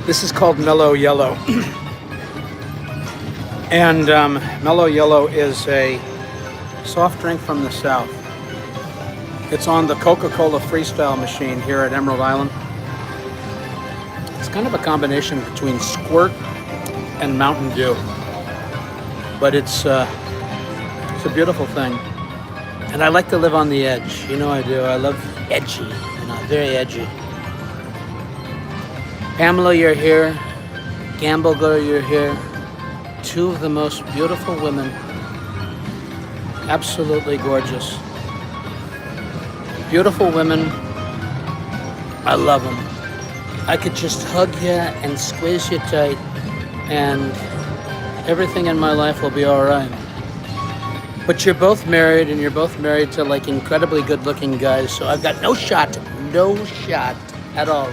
This is called Mellow Yellow. And Mellow Yellow is a soft drink from the South. It's on the Coca-Cola Freestyle machine here at Emerald Island. It's kind of a combination between Squirt and Mountain Dew. But it's a beautiful thing. And I like to live on the edge. You know I do. I love edgy. Very edgy. Pamela, you're here. Gamble Girl, you're here. Two of the most beautiful women. Absolutely gorgeous. Beautiful women. I love them. I could just hug you and squeeze you tight, and everything in my life will be all right. But you're both married, and you're both married to like incredibly good-looking guys, so I've got no shot at all.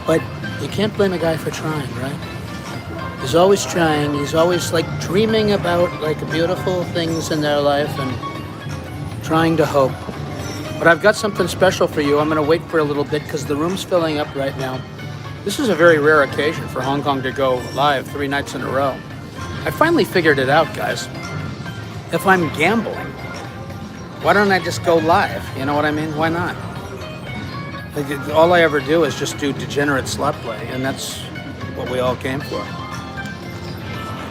But you can't blame a guy for trying, right? He's always trying. He's always like dreaming about like beautiful things in their life and trying to hope. But I've got something special for you. I'm going to wait for a little bit because the room's filling up right now. This is a very rare occasion for Hong Kong to go live 3 nights in a row. I finally figured it out, guys. If I'm gambling, why don't I just go live? You know what I mean? Why not? All I ever do is just do degenerate slot play, and that's what we all came for.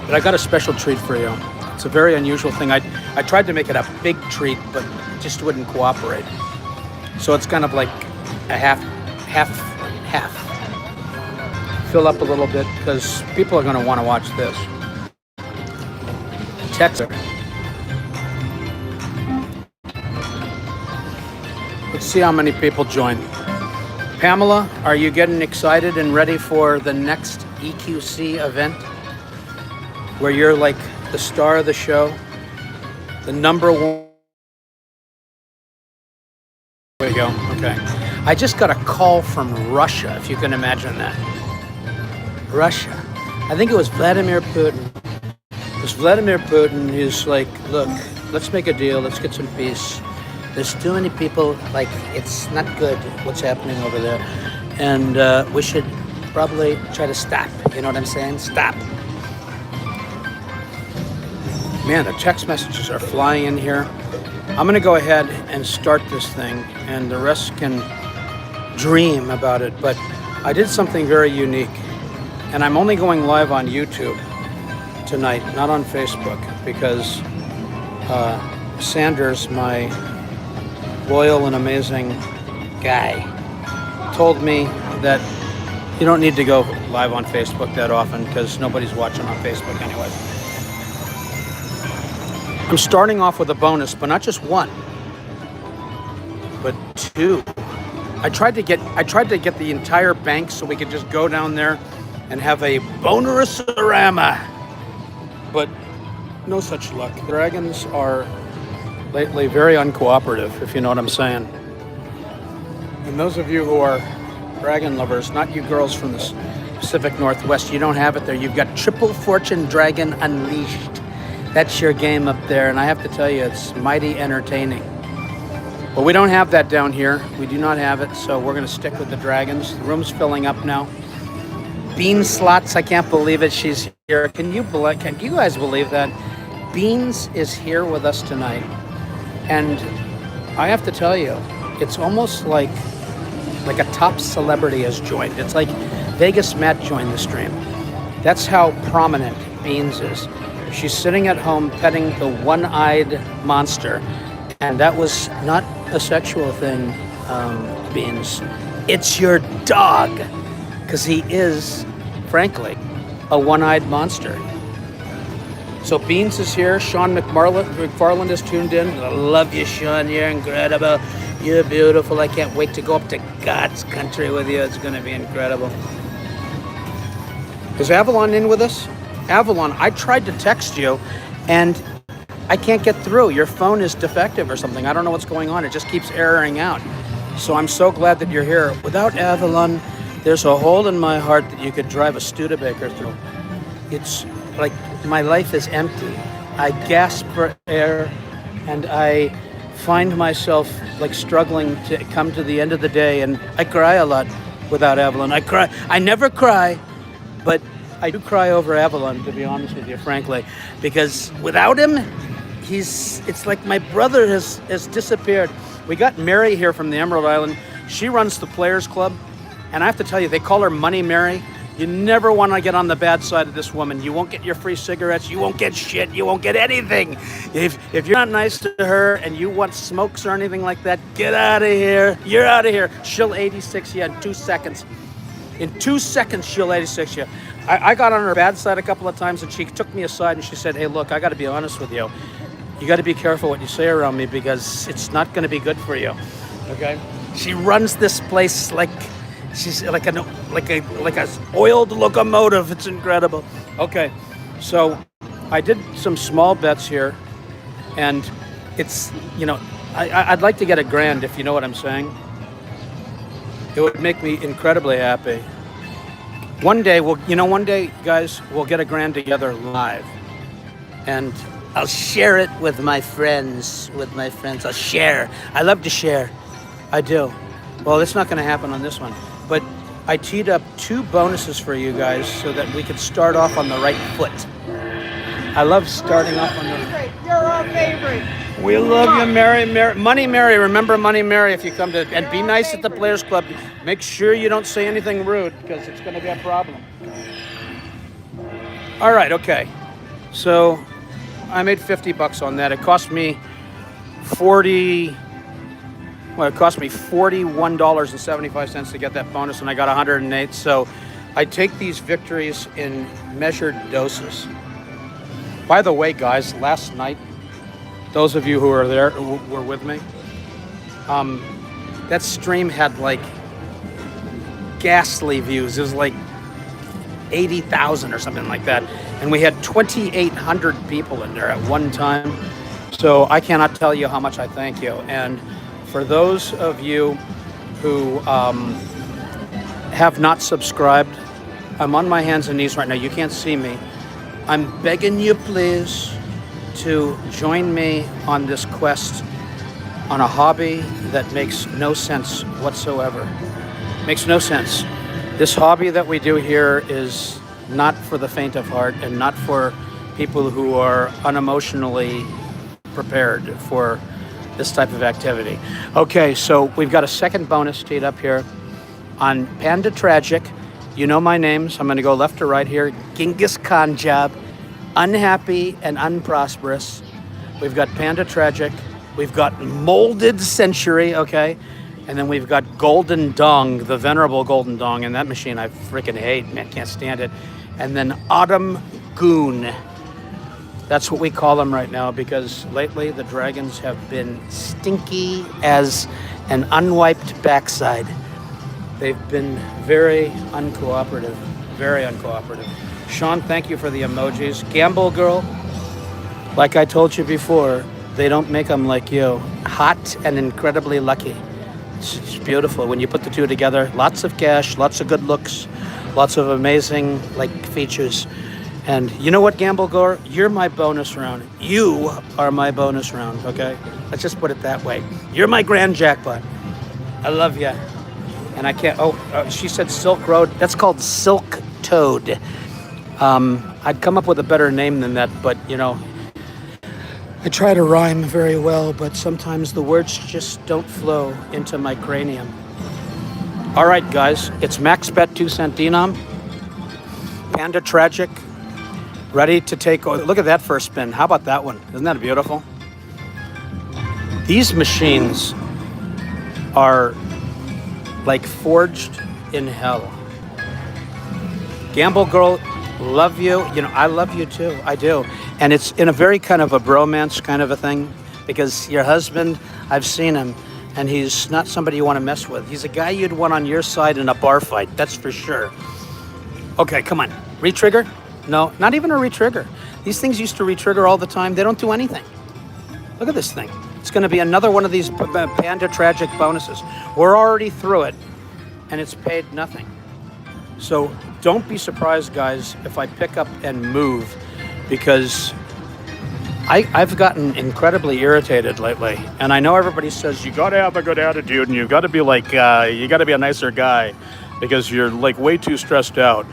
But I got a special treat for you. It's a very unusual thing. I tried to make it a big treat, but it just wouldn't cooperate. So it's kind of like a half. Fill up a little bit because people are going to want to watch this. Text her. Let's see how many people join. Pamela, are you getting excited and ready for the next EQC event? Where you're like the star of the show, the number one. There you go. Okay. I just got a call from Russia, if you can imagine that. Russia. I think it was Vladimir Putin. It was Vladimir Putin. He's like, look, let's make a deal. Let's get some peace. There's too many people. Like, it's not good what's happening over there. And we should probably try to stop. You know what I'm saying? Stop. Man, the text messages are flying in here. I'm gonna go ahead and start this thing, and the rest can dream about it. But I did something very unique, and I'm only going live on YouTube tonight, not on Facebook, because Sanders, my loyal and amazing guy, told me that you don't need to go live on Facebook that often because nobody's watching on Facebook anyway. I'm starting off with a bonus, but not just one, but two. I tried to get the entire bank so we could just go down there and have a bonerous-orama, but no such luck. Dragons are lately very uncooperative, if you know what I'm saying. And those of you who are dragon lovers, not you girls from the Pacific Northwest, you don't have it there. You've got Triple Fortune Dragon Unleashed. That's your game up there, and I have to tell you, it's mighty entertaining. But we don't have that down here. We do not have it, so we're going to stick with the dragons. The room's filling up now. Bean Slots, I can't believe it. She's here. Can you guys believe that? Beans is here with us tonight. And I have to tell you, it's almost like a top celebrity has joined. It's like Vegas Matt joined the stream. That's how prominent Beans is. She's sitting at home petting the one-eyed monster. And that was not a sexual thing, Beans. It's your dog. Because he is, frankly, a one-eyed monster. So Beans is here. Sean McFarland is tuned in. I love you, Sean. You're incredible. You're beautiful. I can't wait to go up to God's country with you. It's going to be incredible. Is Avalon in with us? Avalon, I tried to text you, and I can't get through. Your phone is defective or something. I don't know what's going on. It just keeps erroring out. So I'm so glad that you're here. Without Avalon, there's a hole in my heart that you could drive a Studebaker through. It's like my life is empty. I gasp for air, and I find myself like struggling to come to the end of the day, and I cry a lot. without Avalon. I cry. I never cry, but I do cry over Avalon, to be honest with you, frankly, because without him, it's like my brother has disappeared. We got Mary here from the Emerald Island. She runs the Players Club, and I have to tell you, they call her Money Mary. You never want to get on the bad side of this woman. You won't get your free cigarettes. You won't get shit. You won't get anything. If you're not nice to her and you want smokes or anything like that, get out of here. You're out of here. She'll 86 you in 2 seconds. In 2 seconds, she'll 86 you. I got on her bad side a couple of times, and she took me aside and she said, hey, look, I got to be honest with you. You got to be careful what you say around me because it's not going to be good for you. Okay? She runs this place like she's like a oiled locomotive. It's incredible. Okay, so I did some small bets here, and it's, you know, I'd like to get $1,000 if you know what I'm saying. It would make me incredibly happy. One day, one day, guys, we'll get $1,000 together live, and I'll share it with my friends. I'll share. I love to share. I do. Well, it's not going to happen on this one. But I teed up 2 bonuses for you guys so that we could start off on the right foot. I love starting off on the... You're our favorite. We love you, Mary. Money Mary. Remember Money Mary if you come to... And be nice at the Players Club. Make sure you don't say anything rude because it's going to be a problem. All right, okay. So I made $50 on that. It cost me $41.75 to get that bonus, and I got 108. So I take these victories in measured doses. By the way, guys, last night, those of you who were there, who were with me, that stream had like ghastly views. It was like 80,000 or something like that. And we had 2,800 people in there at one time. So I cannot tell you how much I thank you. And for those of you who have not subscribed, I'm on my hands and knees right now. You can't see me. I'm begging you, please, to join me on this quest on a hobby that makes no sense whatsoever. Makes no sense. This hobby that we do here is not for the faint of heart and not for people who are unemotionally prepared for this type of activity. Okay, so we've got a second bonus teed up here on Panda Tragic. You know my names. I'm going to go left to right here. Genghis Khan Job, Unhappy and Unprosperous. We've got Panda Tragic. We've got Molded Century, okay? And then we've got Golden Dong, the venerable Golden Dong. And that machine I freaking hate, man, can't stand it. And then Autumn Goon. That's what we call them right now because lately the dragons have been stinky as an unwiped backside. They've been very uncooperative, very uncooperative. Sean, thank you for the emojis. Gamble Girl, like I told you before, they don't make them like you. Hot and incredibly lucky. It's beautiful when you put the two together. Lots of cash, lots of good looks, lots of amazing features. And you know what, Gamble Gore? You're my bonus round. You are my bonus round, okay? Let's just put it that way. You're my grand jackpot. I love you. And I can't, she said Silk Road. That's called Silk Toad. I'd come up with a better name than that, but, you know, I try to rhyme very well, but sometimes the words just don't flow into my cranium. All right, guys, it's max bet 2 cent denom. Panda Tragic. Ready to take, look at that first spin. How about that one? Isn't that beautiful? These machines are like forged in hell. Gamble Girl, love you. You know, I love you too. I do. And it's in a very kind of a bromance kind of a thing because your husband, I've seen him, and he's not somebody you want to mess with. He's a guy you'd want on your side in a bar fight, that's for sure. Okay, come on. Retrigger? No, not even a retrigger. These things used to retrigger all the time. They don't do anything. Look at this thing. It's going to be another one of these Panda Tragic bonuses. We're already through it, and it's paid nothing. So don't be surprised, guys, if I pick up and move, because I've gotten incredibly irritated lately. And I know everybody says, you got to have a good attitude, and you got to be like, you got to be a nicer guy. because you're like way too stressed out.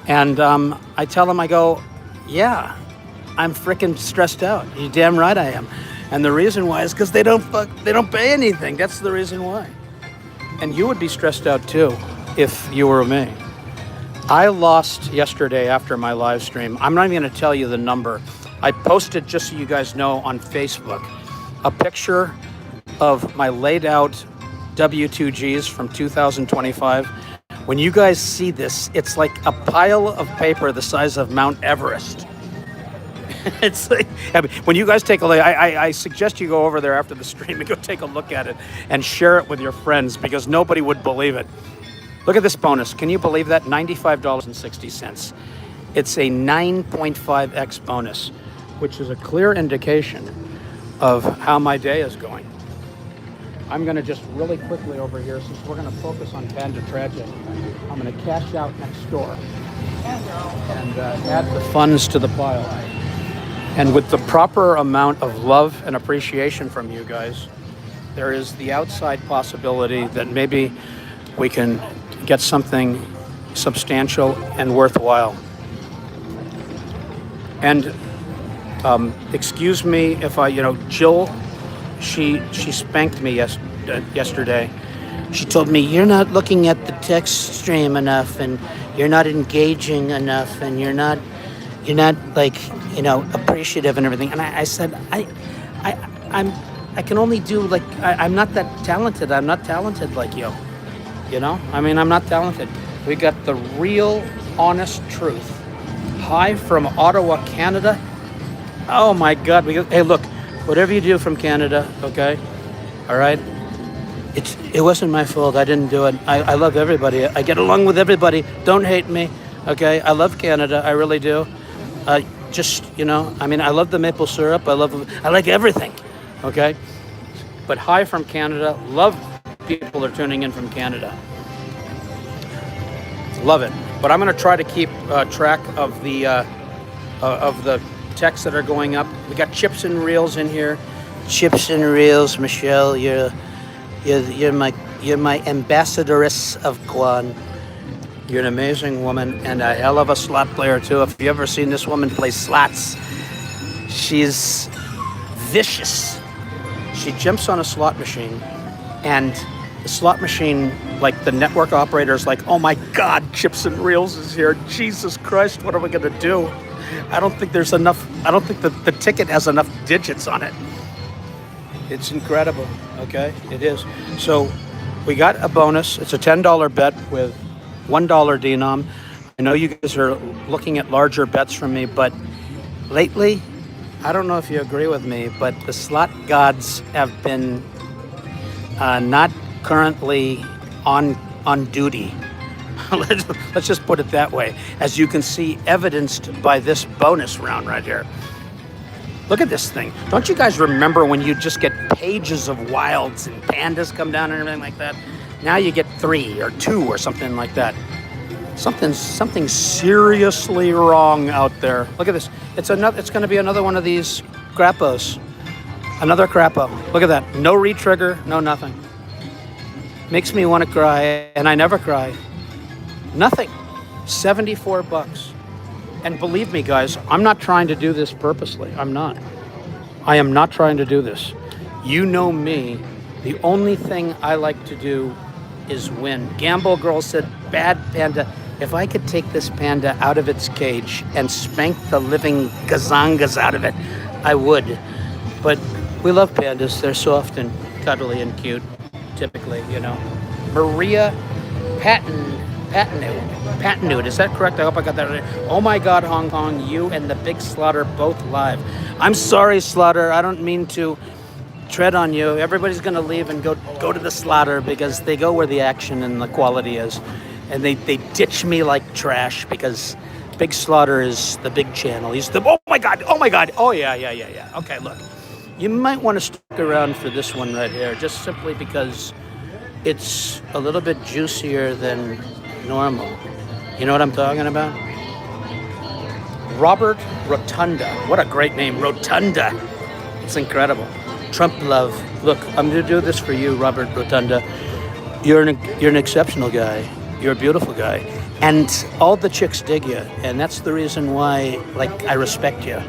And I tell them, I go, yeah, I'm freaking stressed out. You're damn right I am. And the reason why is because they don't pay anything. That's the reason why. And you would be stressed out too if you were me. I lost yesterday after my live stream. I'm not even going to tell you the number. I posted, just so you guys know, on Facebook, a picture of my laid out W2Gs from 2025. When you guys see this, it's like a pile of paper the size of Mount Everest. It's like, I mean, when you guys take a look, I suggest you go over there after the stream and go take a look at it and share it with your friends, because nobody would believe it. Look at this bonus. Can you believe that? $95.60. It's a 9.5x bonus, which is a clear indication of how my day is going. I'm going to just really quickly over here, since we're going to focus on Panda Tragic, I'm going to cash out next door and add the funds to the pile. And with the proper amount of love and appreciation from you guys, there is the outside possibility that maybe we can get something substantial and worthwhile. And excuse me if Jill, she spanked me yesterday. She told me, you're not looking at the text stream enough, and you're not engaging enough, and you're not like, appreciative and everything. And I said, I can only do, like, I'm not that talented. I'm not talented like you. I'm not talented. We got the real, honest truth. Hi from Ottawa, Canada. Oh my God. Hey, look, whatever you do from Canada, okay? All right? It wasn't my fault. I didn't do it. I love everybody. I get along with everybody. Don't hate me, okay? I love Canada. I really do. I love the maple syrup. I like everything, okay? But hi from Canada. Love people are tuning in from Canada. Love it. But I'm going to try to keep track of the texts that are going up. We got Chips and Reels in here. Chips and Reels, Michelle, you're my ambassadoress of Guam. You're an amazing woman and a hell of a slot player too. If you've ever seen this woman play slots, she's vicious. She jumps on a slot machine, and the slot machine, like the network operator's like, oh my God, Chips and Reels is here. Jesus Christ, what are we gonna do? I don't think there's enough. I don't think the ticket has enough digits on it. It's incredible, okay? It is. So we got a bonus. It's a $10 bet with $1 denom. I know you guys are looking at larger bets from me, but lately, I don't know if you agree with me, but the slot gods have been not currently on duty. Let's just put it that way. As you can see, evidenced by this bonus round right here. Look at this thing. Don't you guys remember when you just get pages of wilds and pandas come down and everything like that? Now you get 3 or 2 or something like that. Something seriously wrong out there. Look at this. It's going to be another one of these crappos. Another crappo. Look at that. No re-trigger, no nothing. Makes me want to cry, and I never cry. Nothing. $74. And believe me, guys, I'm not trying to do this purposely. I'm not. I am not trying to do this. You know me. The only thing I like to do is win. Gamble Girl said, bad panda. If I could take this panda out of its cage and spank the living gazangas out of it, I would. But we love pandas. They're soft and cuddly and cute, typically, Maria Patnude, is that correct? I hope I got that right. Oh my God, Hong Kong, you and the big Slaughter both live. I'm sorry, Slaughter. I don't mean to tread on you. Everybody's going to leave and go to the Slaughter because they go where the action and the quality is. And they ditch me like trash because Big Slaughter is the big channel. He's the, oh my God. Oh, yeah. Okay, look. You might want to stick around for this one right here, just simply because it's a little bit juicier than normal. You know what I'm talking about? Robert Rotunda. What a great name, Rotunda. It's incredible. Trump love. Look, I'm going to do this for you, Robert Rotunda. You're an exceptional guy. You're a beautiful guy. And all the chicks dig you. And that's the reason why, like, I respect you.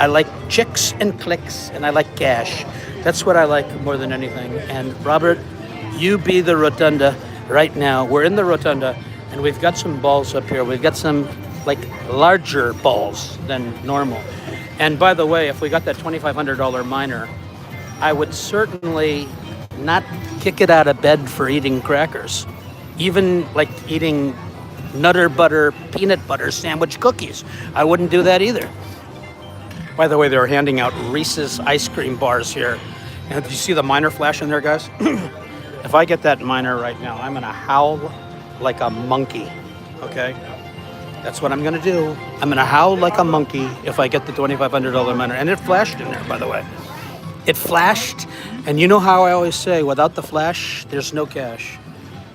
I like chicks and clicks, and I like cash. That's what I like more than anything. And Robert, you be the rotunda right now. We're in the rotunda, and we've got some balls up here. We've got some, like, larger balls than normal. And by the way, if we got that $2,500 miner, I would certainly not kick it out of bed for eating crackers. Even like eating Nutter Butter peanut butter sandwich cookies. I wouldn't do that either. By the way, they're handing out Reese's ice cream bars here. And do you see the miner flash in there, guys? If I get that miner right now, I'm gonna howl like a monkey, okay? That's what I'm gonna do. I'm gonna howl like a monkey if I get the $2,500 miner. And it flashed in there, by the way. It flashed, and you know how I always say, without the flash, there's no cash.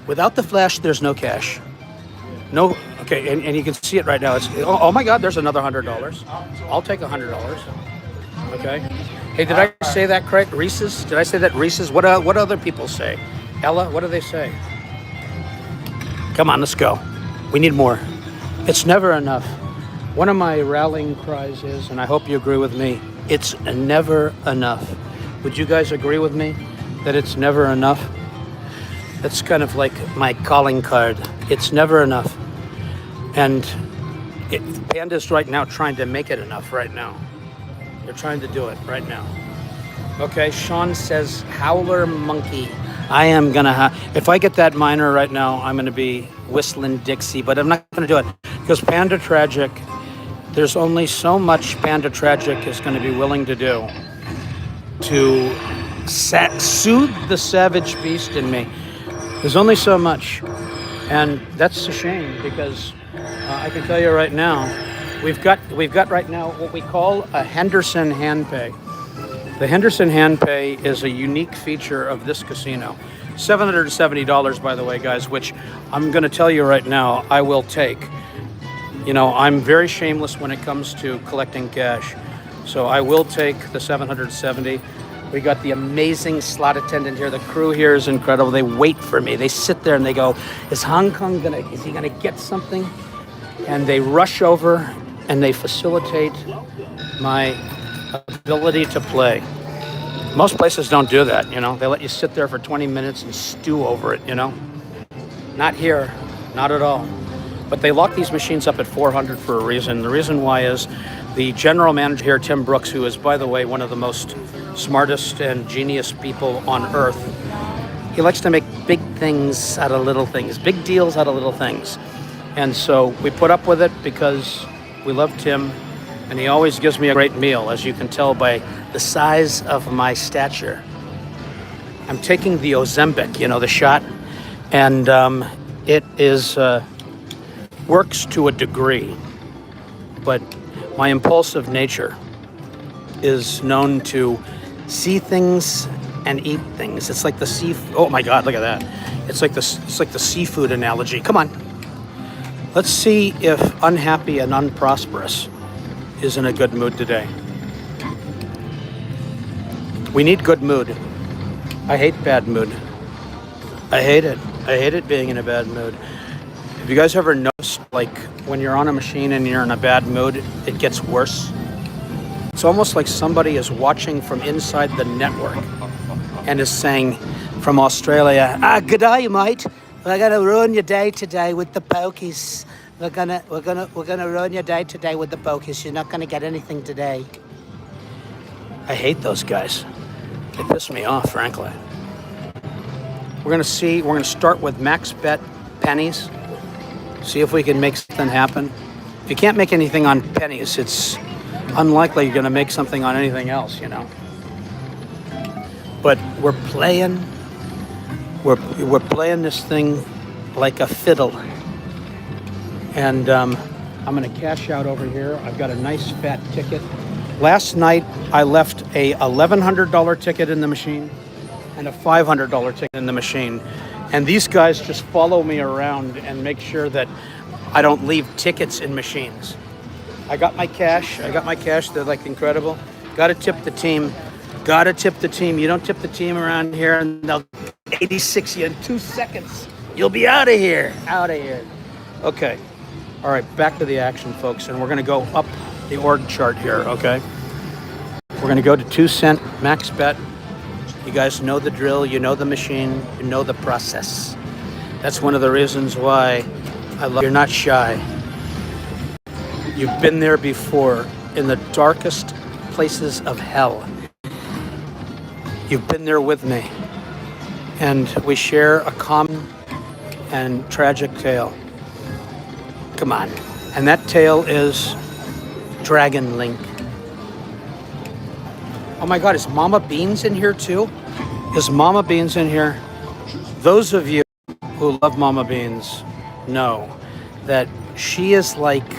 Without the flash, there's no cash. No, okay, and you can see it right now. It's, oh my God, there's another $100. I'll take $100, okay? Hey, did I say that correct? Reese's? Did I say that Reese's? What other people say? Ella, what do they say? Come on, let's go. We need more. It's never enough. One of my rallying cries is, and I hope you agree with me, it's never enough. Would you guys agree with me that it's never enough? That's kind of like my calling card. It's never enough. And Panda's right now trying to make it enough right now. They're trying to do it right now. Okay, Sean says, howler monkey. I am gonna if I get that miner right now, I'm gonna be whistling Dixie, but I'm not gonna do it because Panda Tragic, there's only so much Panda Tragic is gonna be willing to do to soothe the savage beast in me. There's only so much, and that's a shame because I can tell you right now, we've got right now what we call a Henderson hand pay. The Henderson hand pay is a unique feature of this casino. $770, by the way, guys, which I'm going to tell you right now, I will take. You know, I'm very shameless when it comes to collecting cash, so I will take the $770. We got the amazing slot attendant here. The crew here is incredible. They wait for me. They sit there and they go, is he gonna get something? And they rush over and they facilitate my ability to play. Most places don't do that, you know. They let you sit there for 20 minutes and stew over it, you know. Not here, not at all. But they lock these machines up at 400 for a reason. The reason why is the general manager here, Tim Brooks, who is, by the way, one of the most smartest and genius people on earth. He likes to make big things out of little things, big deals out of little things. And so we put up with it because we love Tim, and he always gives me a great meal, as you can tell by the size of my stature. I'm taking the Ozempic, you know, the shot, and it is works to a degree, but my impulsive nature is known to see things and eat things. It's like the oh my God, look at that. It's like the seafood analogy. Come on. Let's see if unhappy and unprosperous is in a good mood today. We need good mood. I hate bad mood. I hate it. I hate it being in a bad mood. Have you guys ever noticed, like, when you're on a machine and you're in a bad mood, it gets worse? It's almost like somebody is watching from inside the network and is saying from Australia, good day, mate. We're gonna ruin your day today with the pokies. We're gonna ruin your day today with the pokies. You're not gonna get anything today. I hate those guys. They piss me off, frankly. We're gonna start with max bet pennies. See if we can make something happen. If you can't make anything on pennies, it's unlikely you're gonna make something on anything else, you know. But we're playing this thing like a fiddle. And I'm gonna cash out over here. I've got a nice fat ticket. Last night I left a $1,100 ticket in the machine and a $500 ticket in the machine. And these guys just follow me around and make sure that I don't leave tickets in machines. I got my cash. They're like incredible. Gotta tip the team. You don't tip the team around here and they'll 86 you in 2 seconds. You'll be out of here. Out of here. Okay. All right, back to the action, folks. And we're going to go up the org chart here, okay? We're going to go to 2-cent max bet. You guys know the drill. You know the machine. You know the process. That's one of the reasons why I love. You're not shy. You've been there before in the darkest places of hell. You've been there with me. And we share a common and tragic tale. Come on. And that tale is Dragon Link. Oh my God, is Mama Beans in here too? Is Mama Beans in here? Those of you who love Mama Beans know that she is like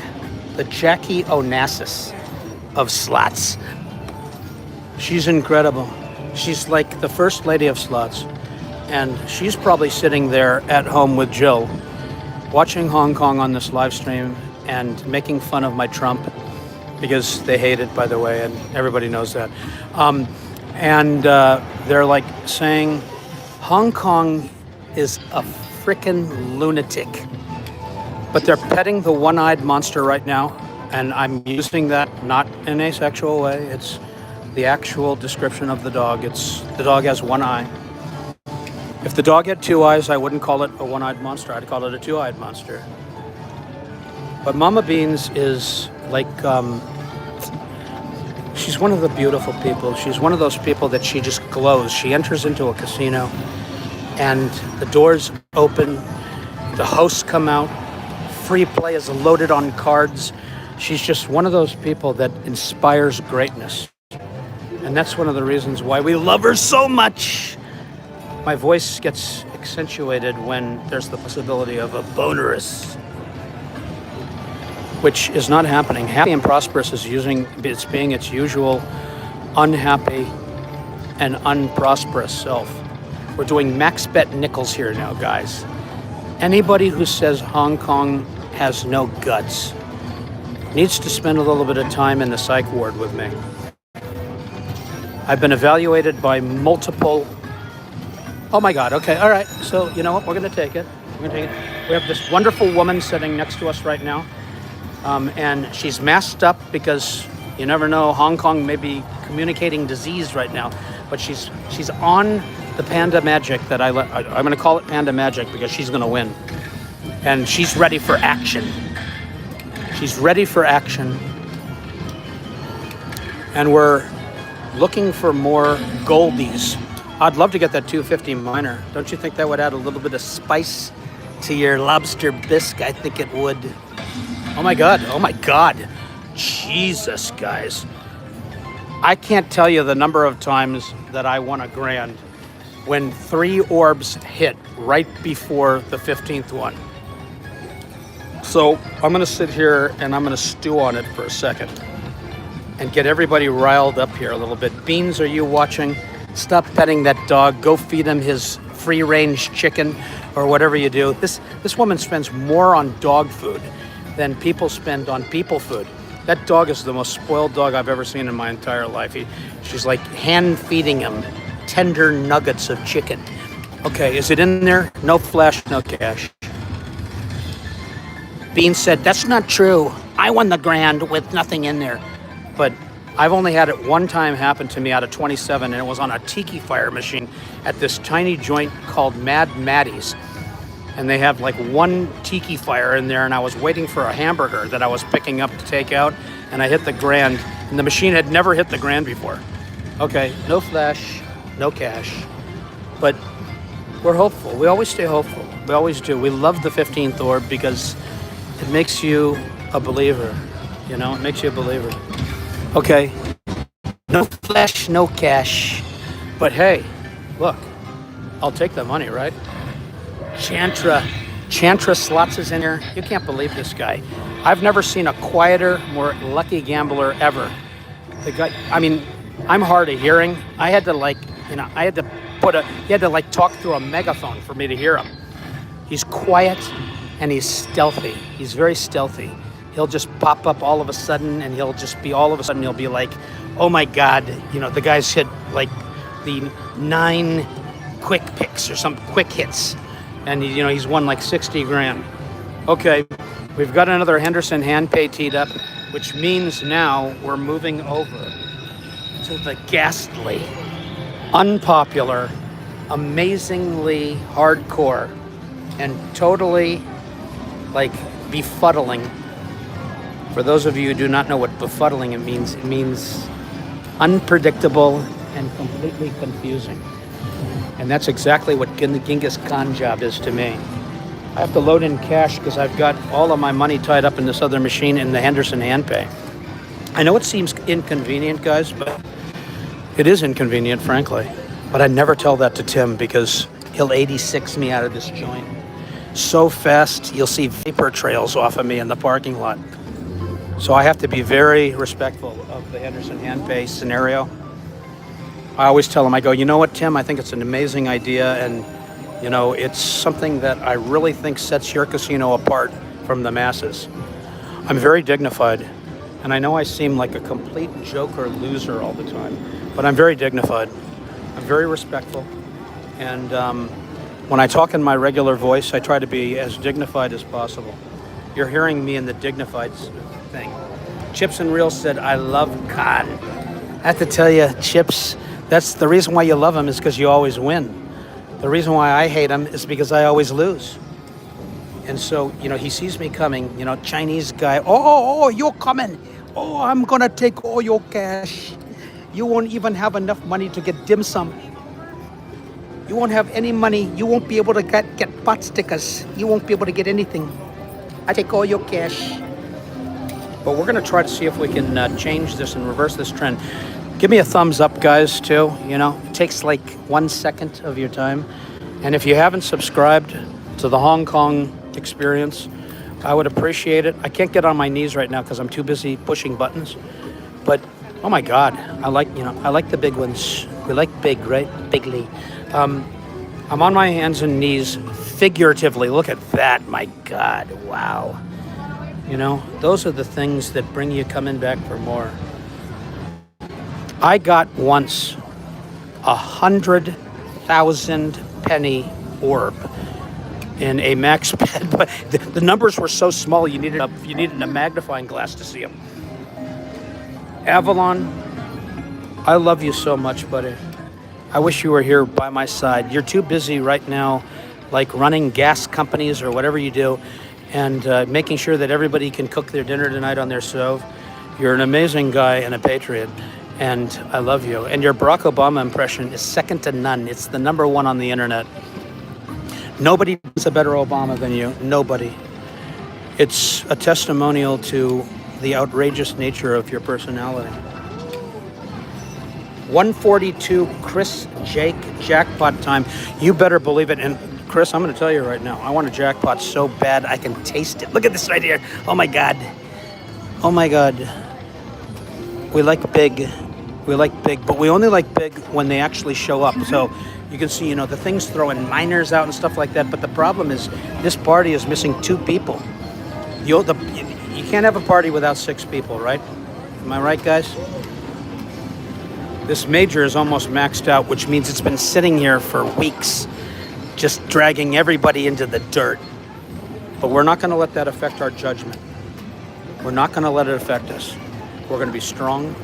the Jackie Onassis of slots. She's incredible. She's like the first lady of slots. And she's probably sitting there at home with Jill, watching Hong Kong on this live stream and making fun of my Trump, because they hate it, by the way, and everybody knows that. They're like saying, Hong Kong is a frickin' lunatic. But they're petting the one-eyed monster right now, and I'm using that not in a sexual way. It's the actual description of the dog. The dog has one eye. If the dog had two eyes, I wouldn't call it a one-eyed monster. I'd call it a two-eyed monster. But Mama Beans is like, she's one of the beautiful people. She's one of those people that she just glows. She enters into a casino and the doors open, the hosts come out, free play is loaded on cards. She's just one of those people that inspires greatness. And that's one of the reasons why we love her so much. My voice gets accentuated when there's the possibility of a bonerous, which is not happening. Happy and Prosperous is being its usual unhappy and unprosperous self. We're doing max bet nickels here now, guys. Anybody who says Hong Kong has no guts needs to spend a little bit of time in the psych ward with me. I've been evaluated by multiple. Oh my God, okay, all right. So you know what, we're gonna take it. We have this wonderful woman sitting next to us right now. And she's masked up because you never know, Hong Kong may be communicating disease right now. But she's on the Panda Magic that I'm gonna call it Panda Magic because she's gonna win. And she's ready for action. She's ready for action. And we're looking for more goldies. I'd love to get that 250 minor. Don't you think that would add a little bit of spice to your lobster bisque? I think it would. Oh my God. Jesus, guys. I can't tell you the number of times that I won a grand when 3 orbs hit right before the 15th one. So I'm gonna sit here and I'm gonna stew on it for a second and get everybody riled up here a little bit. Beans, are you watching? Stop petting that dog. Go feed him his free-range chicken or whatever you do. This woman spends more on dog food than people spend on people food. That dog is the most spoiled dog I've ever seen in my entire life. She's like hand-feeding him tender nuggets of chicken. Okay, is it in there? No flash, no cash. Bean said, that's not true. I won the grand with nothing in there. But I've only had it one time happen to me out of 27, and it was on a tiki fire machine at this tiny joint called Mad Maddie's. And they have like one tiki fire in there, and I was waiting for a hamburger that I was picking up to take out, and I hit the grand, and the machine had never hit the grand before. Okay, no flash, no cash, but we're hopeful. We always stay hopeful. We always do. We love the 15th orb because it makes you a believer. You know, it makes you a believer. Okay, no flash, no cash, but hey, look, I'll take the money, right? Chantra Slots is in here. You can't believe this guy. I've never seen a quieter, more lucky gambler ever. The guy, I mean, I'm hard of hearing. I had to he had to talk through a megaphone for me to hear him. He's quiet and he's stealthy. He's very stealthy. He'll just pop up all of a sudden and he'll be like, oh my God, the guy's hit like the 9 quick picks or some quick hits. and you know he's won like 60 grand. Okay, we've got another Henderson hand pay teed up, which means now we're moving over to the ghastly, unpopular, amazingly hardcore, and totally like befuddling. For those of you who do not know what befuddling it means unpredictable and completely confusing. And that's exactly what the Genghis Khan job is to me. I have to load in cash because I've got all of my money tied up in this other machine in the Henderson handpay. I know it seems inconvenient, guys, but it is inconvenient, frankly. But I never tell that to Tim because he'll 86 me out of this joint so fast you'll see vapor trails off of me in the parking lot. So I have to be very respectful of the Henderson handpay scenario. I always tell him, I go, you know what, Tim, I think it's an amazing idea, and you know, it's something that I really think sets your casino apart from the masses. I'm very dignified, and I know I seem like a complete joker loser all the time, but I'm very dignified. I'm very respectful, and when I talk in my regular voice, I try to be as dignified as possible. You're hearing me in the dignified thing. Chips and Reels said, I love Khan. I have to tell you, Chips, that's the reason why you love him is because you always win. The reason why I hate him is because I always lose. And so, you know, he sees me coming, you know, Chinese guy, oh, you're coming. Oh, I'm gonna take all your cash. You won't even have enough money to get dim sum. You won't have any money. You won't be able to get pot stickers. You won't be able to get anything. I take all your cash. But we're gonna try to see if we can change this and reverse this trend. Give me a thumbs up, guys, too. You know, it takes like 1 second of your time. And if you haven't subscribed to the Hong Kong experience, I would appreciate it. I can't get on my knees right now because I'm too busy pushing buttons. But, oh my God, I like the big ones. We like big, right? Bigly. I'm on my hands and knees figuratively. Look at that, my God, wow. You know, those are the things that bring you coming back for more. I got once 100,000 penny orb in a max bet, but the numbers were so small you needed a magnifying glass to see them. Avalon, I love you so much, buddy. I wish you were here by my side. You're too busy right now, like running gas companies or whatever you do, and making sure that everybody can cook their dinner tonight on their stove. You're an amazing guy and a patriot. And I love you. And your Barack Obama impression is second to none. It's the number one on the internet. Nobody does a better Obama than you. Nobody. It's a testimonial to the outrageous nature of your personality. 142 Chris Jake jackpot time. You better believe it. And Chris, I'm going to tell you right now, I want a jackpot so bad I can taste it. Look at this right here. Oh my God. Oh my God. We like big. We like big, but we only like big when they actually show up. So you can see, you know, the thing's throwing minors out and stuff like that. But the problem is this party is missing 2 people. You can't have a party without 6 people, right? Am I right, guys? This major is almost maxed out, which means it's been sitting here for weeks, just dragging everybody into the dirt. But we're not going to let that affect our judgment. We're not going to let it affect us. We're going to be strong.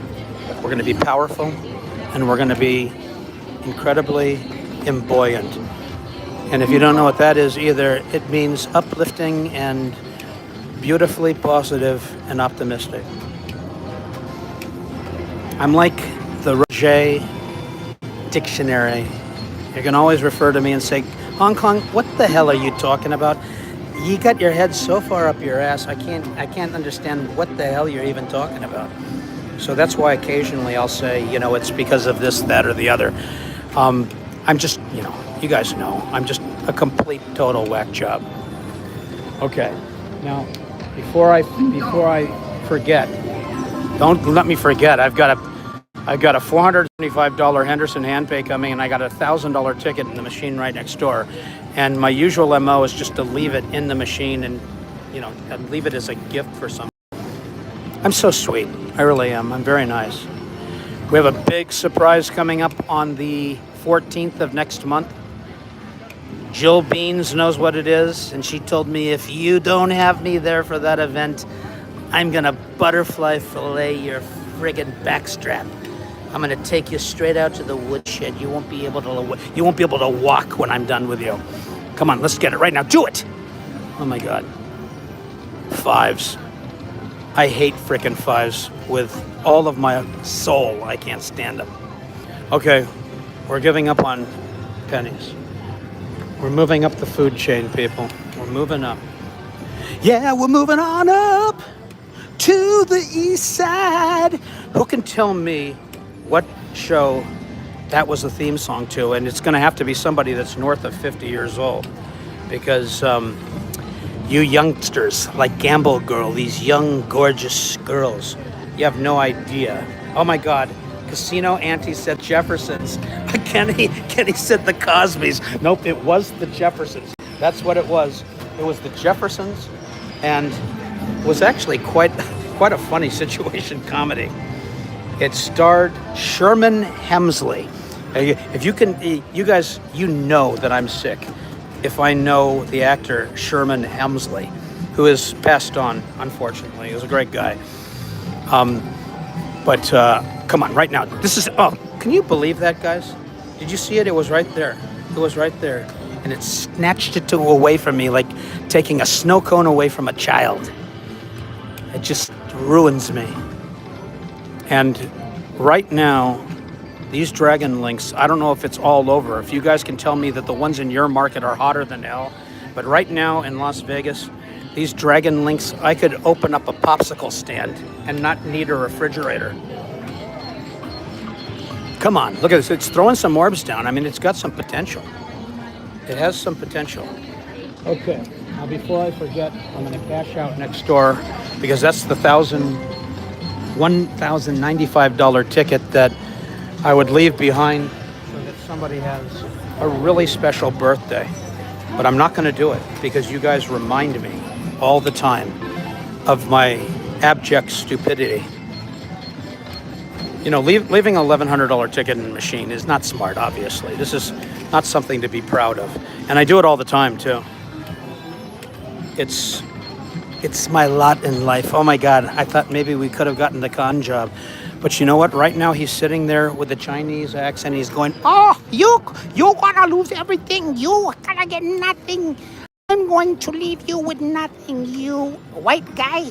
We're going to be powerful, and we're going to be incredibly buoyant. And if you don't know what that is either, it means uplifting and beautifully positive and optimistic. I'm like the Roger dictionary. You can always refer to me and say, Hong Kong, what the hell are you talking about? You got your head so far up your ass, I can't understand what the hell you're even talking about. So that's why occasionally I'll say, you know, it's because of this, that, or the other. I'm just, you know, you guys know, I'm just a complete, total whack job. Okay, now, before I forget, don't let me forget, I've got a $475 Henderson handpay coming, and I got a $1,000 ticket in the machine right next door. And my usual MO is just to leave it in the machine and, you know, and leave it as a gift for someone. I'm so sweet. I really am. I'm very nice. We have a big surprise coming up on the 14th of next month. Jill Beans knows what it is, and she told me if you don't have me there for that event, I'm gonna butterfly fillet your friggin' backstrap. I'm gonna take you straight out to the woodshed. You won't be able to walk when I'm done with you. Come on, let's get it right now. Do it! Oh my God. Fives. I hate frickin' fives with all of my soul. I can't stand them. Okay, we're giving up on pennies. We're moving up the food chain, people. We're moving up. Yeah, we're moving on up to the east side. Who can tell me what show that was the theme song to? And it's going to have to be somebody that's north of 50 years old, because you youngsters like Gamble Girl, these young, gorgeous girls, you have no idea. Oh my God. Casino Auntie said Jeffersons. Kenny said the Cosbys. Nope, it was the Jeffersons. That's what it was. It was the Jeffersons, and it was actually quite a funny situation comedy. It starred Sherman Hemsley. If you can, you guys, you know that I'm sick if I know the actor Sherman Hemsley, who is passed on, unfortunately. He was a great guy. But come on, right now. This is, oh, can you believe that, guys? Did you see it? It was right there. It was right there. And it snatched it away from me like taking a snow cone away from a child. It just ruins me. And right now, these dragon links, I don't know if it's all over. If you guys can tell me that the ones in your market are hotter than hell. But right now in Las Vegas, these dragon links, I could open up a popsicle stand and not need a refrigerator. Come on, look at this. It's throwing some orbs down. I mean, it's got some potential. It has some potential. Okay, now before I forget, I'm gonna cash out next door, because that's the $1,095 ticket that I would leave behind so that somebody has a really special birthday. But I'm not gonna do it because you guys remind me all the time of my abject stupidity. You know, leaving an $1,100 ticket in the machine is not smart, obviously. This is not something to be proud of. And I do it all the time, too. It's my lot in life. Oh, my God. I thought maybe we could have gotten the con job. But you know what? Right now, he's sitting there with a Chinese accent. He's going, oh, you gonna lose everything. You gonna get nothing. I'm going to leave you with nothing, you white guy.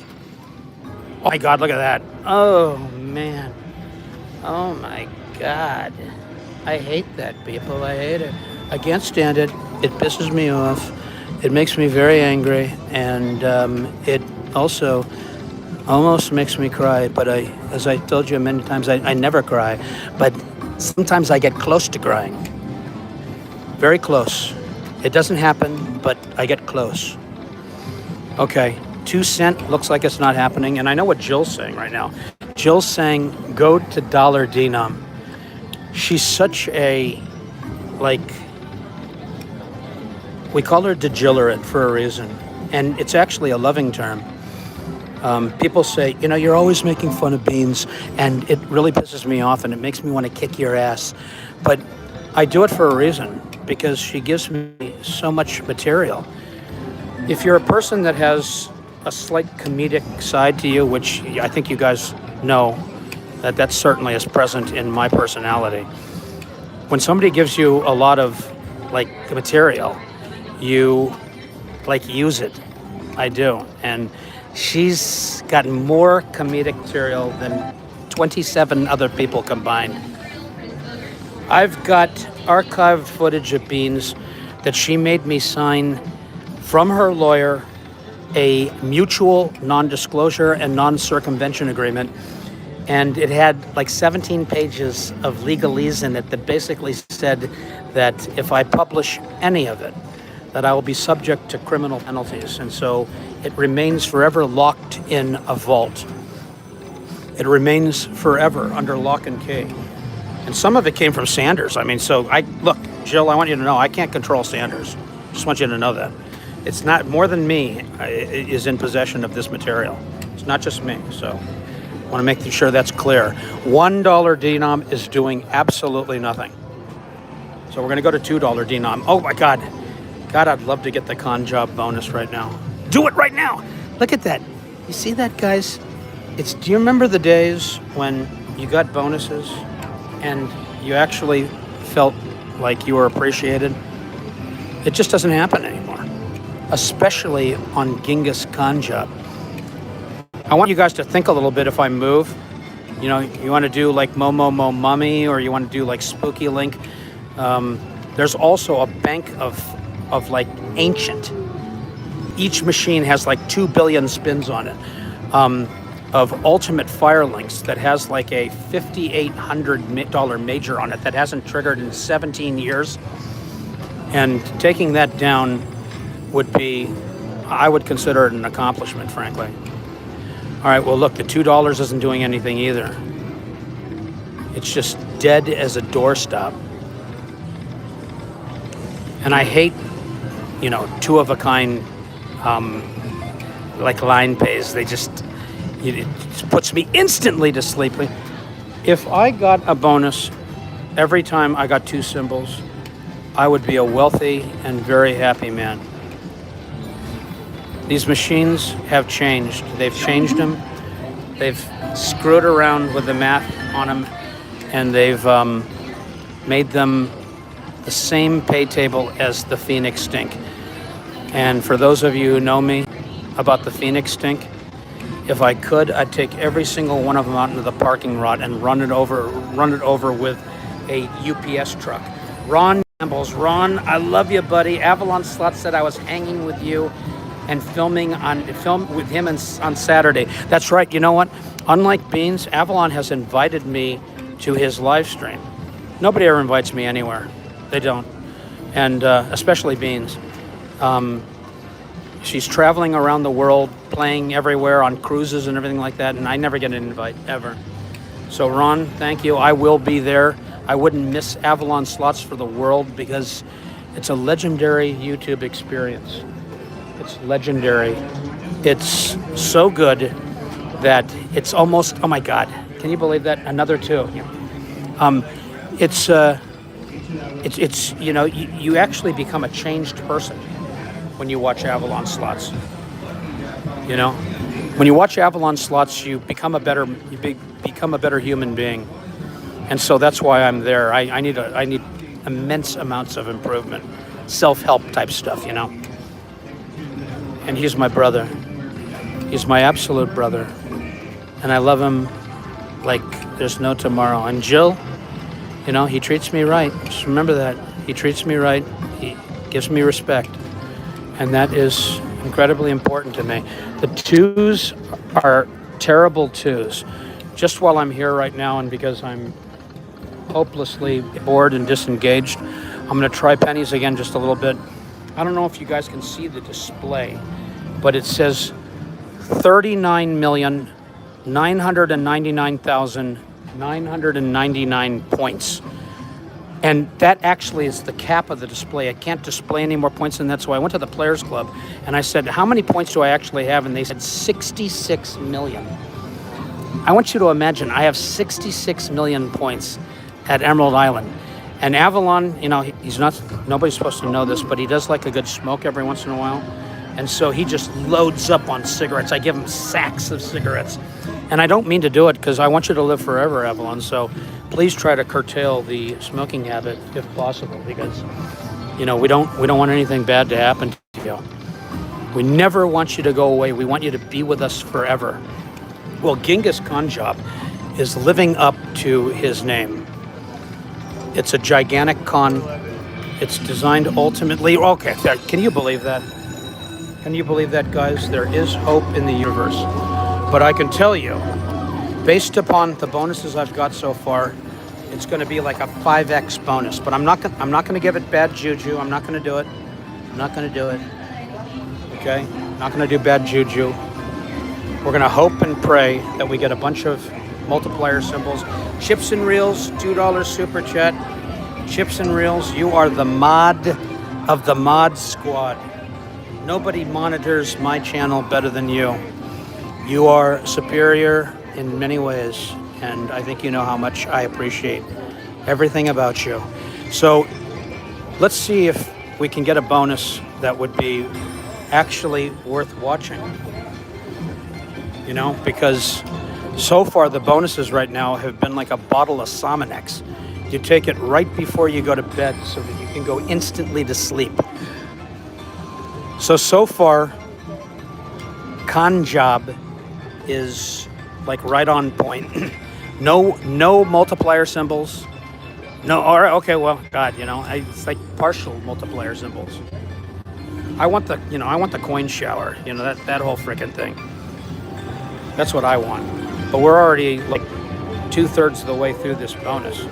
Oh, my God. Look at that. Oh, man. Oh my God. I hate that, people. I hate it. I can't stand it. It pisses me off. It makes me very angry. And it also almost makes me cry. But as I told you many times, I never cry. But sometimes I get close to crying. Very close. It doesn't happen, but I get close. Okay. 2 cent looks like it's not happening. And I know what Jill's saying right now. Jill's saying, go to dollar denom. She's such a, we call her degenerate for a reason. And it's actually a loving term. People say, you know, you're always making fun of beans, and it really pisses me off, and it makes me want to kick your ass. But I do it for a reason, because she gives me so much material. If you're a person that has a slight comedic side to you, which I think you guys know that certainly is present in my personality. When somebody gives you a lot of material, you use it. I do. And she's got more comedic material than 27 other people combined. I've got archived footage of Beans that she made me sign from her lawyer a mutual non-disclosure and non-circumvention agreement. And it had 17 pages of legalese in it that basically said that if I publish any of it, that I will be subject to criminal penalties. And so it remains forever locked in a vault. It remains forever under lock and key. And some of it came from Sanders. I mean, look, Jill, I want you to know, I can't control Sanders. Just want you to know that. It's not more than me is in possession of this material. It's not just me. So I want to make sure that's clear. $1 denom is doing absolutely nothing. So we're going to go to $2 denom. Oh my God. God, I'd love to get the con job bonus right now. Do it right now. Look at that. You see that, guys? Do you remember the days when you got bonuses and you actually felt like you were appreciated? It just doesn't happen anymore, especially on Genghis Khan job. I want you guys to think a little bit if I move. You know, you want to do like Momo Mo Mummy, or you want to do like Spooky Link. There's also a bank of like ancient. Each machine has like 2 billion spins on it. Of ultimate fire links that has like a $5,800 major on it that hasn't triggered in 17 years. And taking that down would be, I would consider it an accomplishment, frankly. All right, well, look, the $2 isn't doing anything either. It's just dead as a doorstop. And I hate, you know, two of a kind, like line pays. It just puts me instantly to sleep. If I got a bonus every time I got 2 symbols, I would be a wealthy and very happy man. These machines have changed. They've changed them. They've screwed around with the math on them, and they've made them the same pay table as the Phoenix Stink. And for those of you who know me about the Phoenix Stink, if I could, I'd take every single one of them out into the parking lot and run it over with a UPS truck. Ron Campbell's. Ron, I love you, buddy. Avalon Slot said I was hanging with you and film with him on Saturday. That's right. You know what? Unlike Beans, Avalon has invited me to his live stream. Nobody ever invites me anywhere. They don't. And especially Beans. She's traveling around the world, playing everywhere on cruises and everything like that, and I never get an invite, ever. So Ron, thank you. I will be there. I wouldn't miss Avalon Slots for the world because it's a legendary YouTube experience. It's legendary. It's so good that it's almost, oh my God, can you believe that? Another 2. It's you know, you actually become a changed person when you watch Avalon Slots. You know, when you watch Avalon Slots, you become a better human being, and so that's why I'm there. I need immense amounts of improvement, self-help type stuff, you know. And he's my brother. He's my absolute brother, and I love him like there's no tomorrow. And Jill, you know, he treats me right. Just remember that. He treats me right. He gives me respect. And that is incredibly important to me. The 2s are terrible 2s. Just while I'm here right now, and because I'm hopelessly bored and disengaged, I'm going to try pennies again just a little bit. I don't know if you guys can see the display, but it says 39,999,999 points. And that actually is the cap of the display. I can't display any more points than that, so I went to the Players Club and I said, how many points do I actually have? And they said 66 million. I want you to imagine I have 66 million points at Emerald Island. And Avalon, you know, nobody's supposed to know this, but he does like a good smoke every once in a while. And so he just loads up on cigarettes. I give him sacks of cigarettes. And I don't mean to do it because I want you to live forever, Avalon. So please try to curtail the smoking habit if possible, because, you know, we don't want anything bad to happen to you. We never want you to go away. We want you to be with us forever. Well, Genghis Khan job is living up to his name. It's a gigantic con. It's designed ultimately. Okay, can you believe that? Can you believe that, guys? There is hope in the universe. But I can tell you, based upon the bonuses I've got so far, it's going to be like a 5x bonus. But I'm not going to give it bad juju. I'm not going to do it. I'm not going to do it. Okay? I'm not going to do bad juju. We're going to hope and pray that we get a bunch of multiplier symbols. Chips and Reels, $2 super chat. Chips and Reels, you are the mod of the mod squad. Nobody monitors my channel better than you. You are superior in many ways, and I think you know how much I appreciate everything about you. So let's see if we can get a bonus that would be actually worth watching. You know, because so far the bonuses right now have been like a bottle of Sominex. You take it right before you go to bed so that you can go instantly to sleep. So far, con job is like right on point. No multiplier symbols. No, all right, okay, well, God, you know, it's like partial multiplier symbols. I want the coin shower, you know, that whole freaking thing. That's what I want. But we're already like 2/3 of the way through this bonus.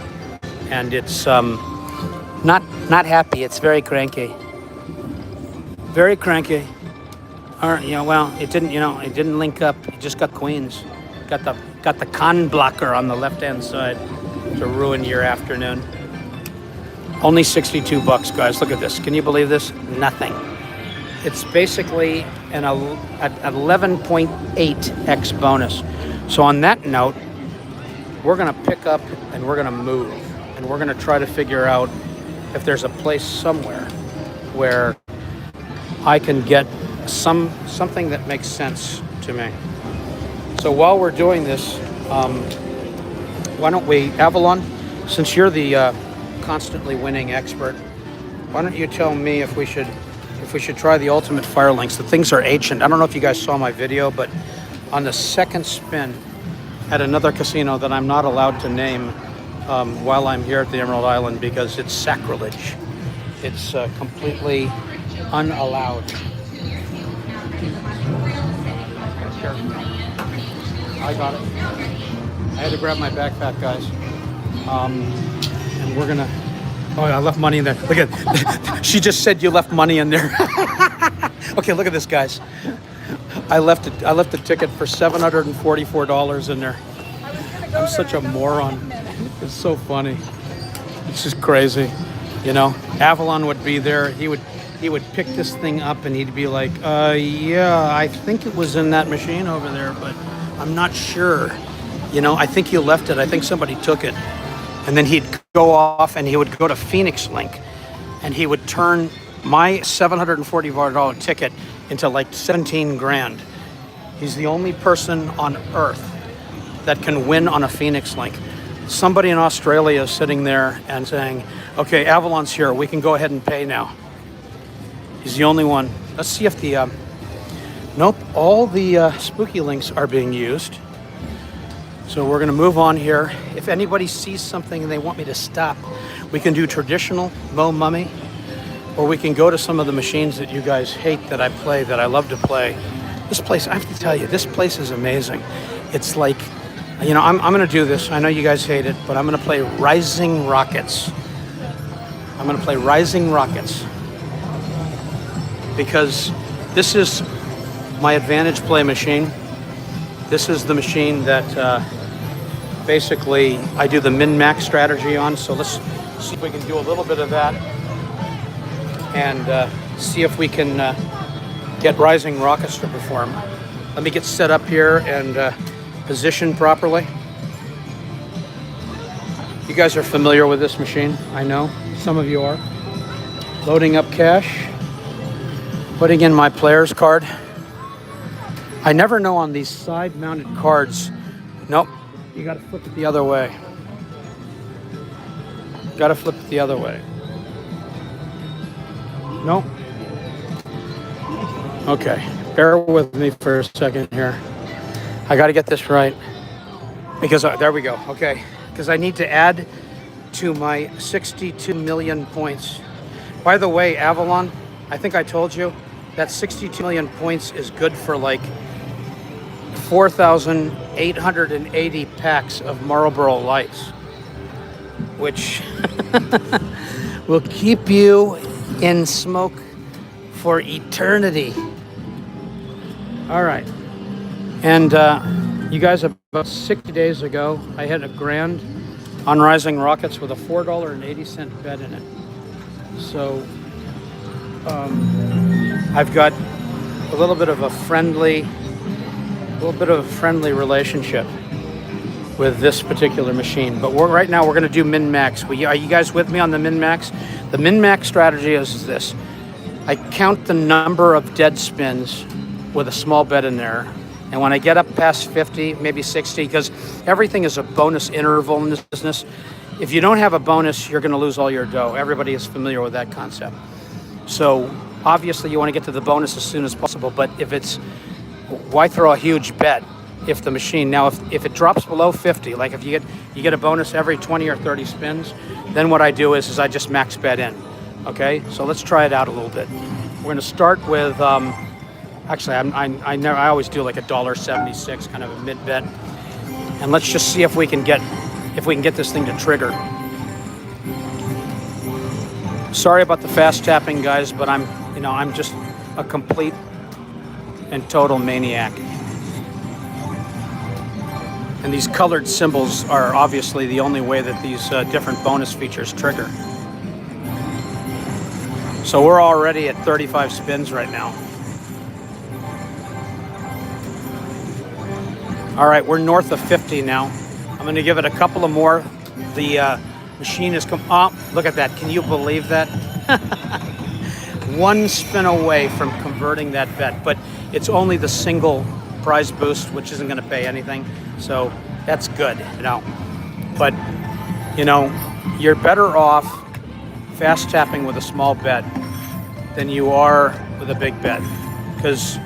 And it's not happy, it's very cranky. Very cranky. All right, you know, well, it didn't link up. It just got queens. Got the con blocker on the left-hand side to ruin your afternoon. Only 62 bucks, guys. Look at this. Can you believe this? Nothing. It's basically an 11.8x bonus. So on that note, we're going to pick up and we're going to move. And we're going to try to figure out if there's a place somewhere where I can get something that makes sense to me. So while we're doing this, why don't we, Avalon, since you're the constantly winning expert, why don't you tell me if we should try the ultimate fire links? The things are ancient. I don't know if you guys saw my video, but on the second spin at another casino that I'm not allowed to name while I'm here at the Emerald Island because it's sacrilege. It's completely unallowed. I got it. I had to grab my backpack, guys. And we're gonna. Oh, I left money in there. Look at. She just said you left money in there. Okay, look at this, guys. I left a ticket for $744 in there. I'm such a moron. It's so funny. It's just crazy. You know, Avalon would be there. He would pick this thing up and he'd be like, yeah, I think it was in that machine over there, but I'm not sure. You know, I think you left it. I think somebody took it. And then he'd go off and he would go to Phoenix Link and he would turn my $740 ticket into like 17 grand. He's the only person on earth that can win on a Phoenix Link. Somebody in Australia is sitting there and saying, okay, Avalon's here. We can go ahead and pay now. He's the only one. Let's see if the, nope, all the spooky links are being used. So we're gonna move on here. If anybody sees something and they want me to stop, we can do traditional Mo Mummy, or we can go to some of the machines that you guys hate that I play, that I love to play. This place, I have to tell you, this place is amazing. It's like, you know, I'm gonna do this. I know you guys hate it, but I'm gonna play Rising Rockets. I'm gonna play Rising Rockets because this is my advantage play machine. This is the machine that basically I do the min-max strategy on. So let's see if we can do a little bit of that and see if we can get Rising Rockets to perform. Let me get set up here and positioned properly. You guys are familiar with this machine, I know. Some of you are. Loading up cash. Putting in my player's card. I never know on these side-mounted cards. Nope, you gotta flip it the other way. Gotta flip it the other way. Nope. Okay, bear with me for a second here. I gotta get this right. Because, there we go, okay. Because I need to add to my 62 million points. By the way, Avalon, I think I told you that 62 million points is good for like 4,880 packs of Marlboro Lights, which will keep you in smoke for eternity. All right. And you guys, about 60 days ago, I had a grand on Rising Rockets with a $4.80 bet in it. So I've got a little bit of a friendly relationship with this particular machine. But right now we're going to do min-max. Are you guys with me on the min-max? The min-max strategy is this. I count the number of dead spins with a small bet in there. And when I get up past 50, maybe 60, because everything is a bonus interval in this business. If you don't have a bonus, you're going to lose all your dough. Everybody is familiar with that concept. So obviously you want to get to the bonus as soon as possible. But why throw a huge bet if the machine, now if it drops below 50, like if you get a bonus every 20 or 30 spins, then what I do is I just max bet in. Okay, so let's try it out a little bit. We're going to start with, actually I always do like $1.76, kind of a mid bet. And let's just see if we can get this thing to trigger. Sorry about the fast tapping, guys, but I'm just a complete and total maniac. And these colored symbols are obviously the only way that these different bonus features trigger. So we're already at 35 spins right now. All right, we're north of 50 now. I'm going to give it a couple of more. The machine has come. Oh, look at that. Can you believe that? One spin away from converting that bet, but it's only the single prize boost, which isn't going to pay anything. So that's good, But, you're better off fast tapping with a small bet than you are with a big bet. Because,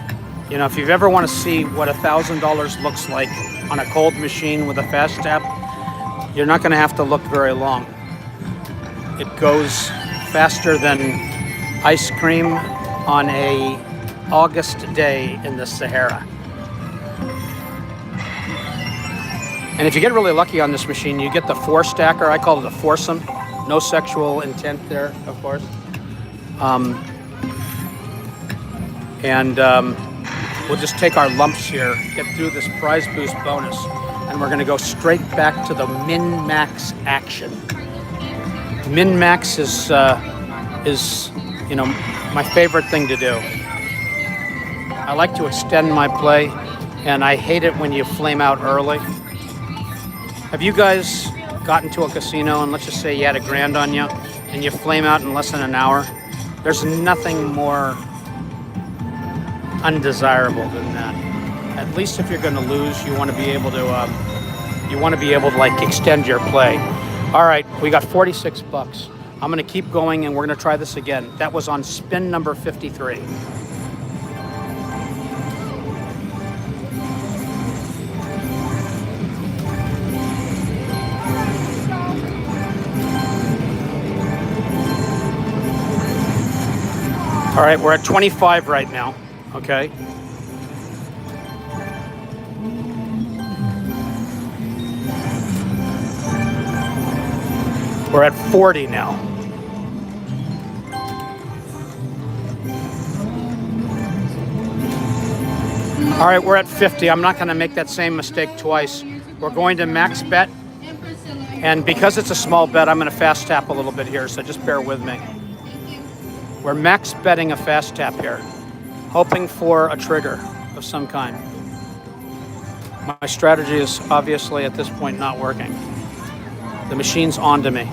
if you ever want to see what $1,000 looks like on a cold machine with a fast tap, you're not going to have to look very long. It goes faster than ice cream on a August day in the Sahara. And if you get really lucky on this machine, you get the four stacker. I call it a foursome. No sexual intent there, of course. We'll just take our lumps here, get through this prize boost bonus, and we're going to go straight back to the min-max action. Min-max is my favorite thing to do. I like to extend my play, and I hate it when you flame out early. Have you guys gotten to a casino and let's just say you had $1,000 on you and you flame out in less than an hour? There's nothing more undesirable than that. At least if you're going to lose, you want to be able to like extend your play. All right, we got 46 bucks. I'm going to keep going and we're going to try this again. That was on spin number 53. All right, we're at 25 right now, okay? We're at 40 now. All right, we're at 50. I'm not going to make that same mistake twice. We're going to max bet. And because it's a small bet, I'm going to fast tap a little bit here, so just bear with me. We're max betting a fast tap here, hoping for a trigger of some kind. My strategy is obviously at this point not working. The machine's on to me.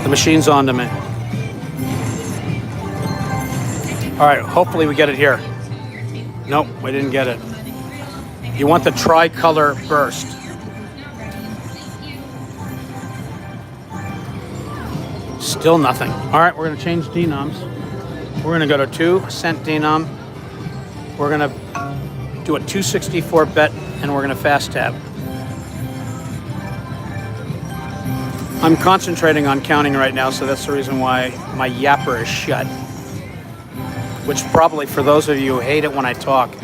The machine's on to me. All right, hopefully we get it here. Nope, we didn't get it. You want the tricolor burst. Still nothing. All right, we're going to change denoms. We're going to go to 2-cent denom. We're going to do a 264 bet, and we're going to fast tap. I'm concentrating on counting right now, so that's the reason why my yapper is shut. Which probably, for those of you who hate it when I talk,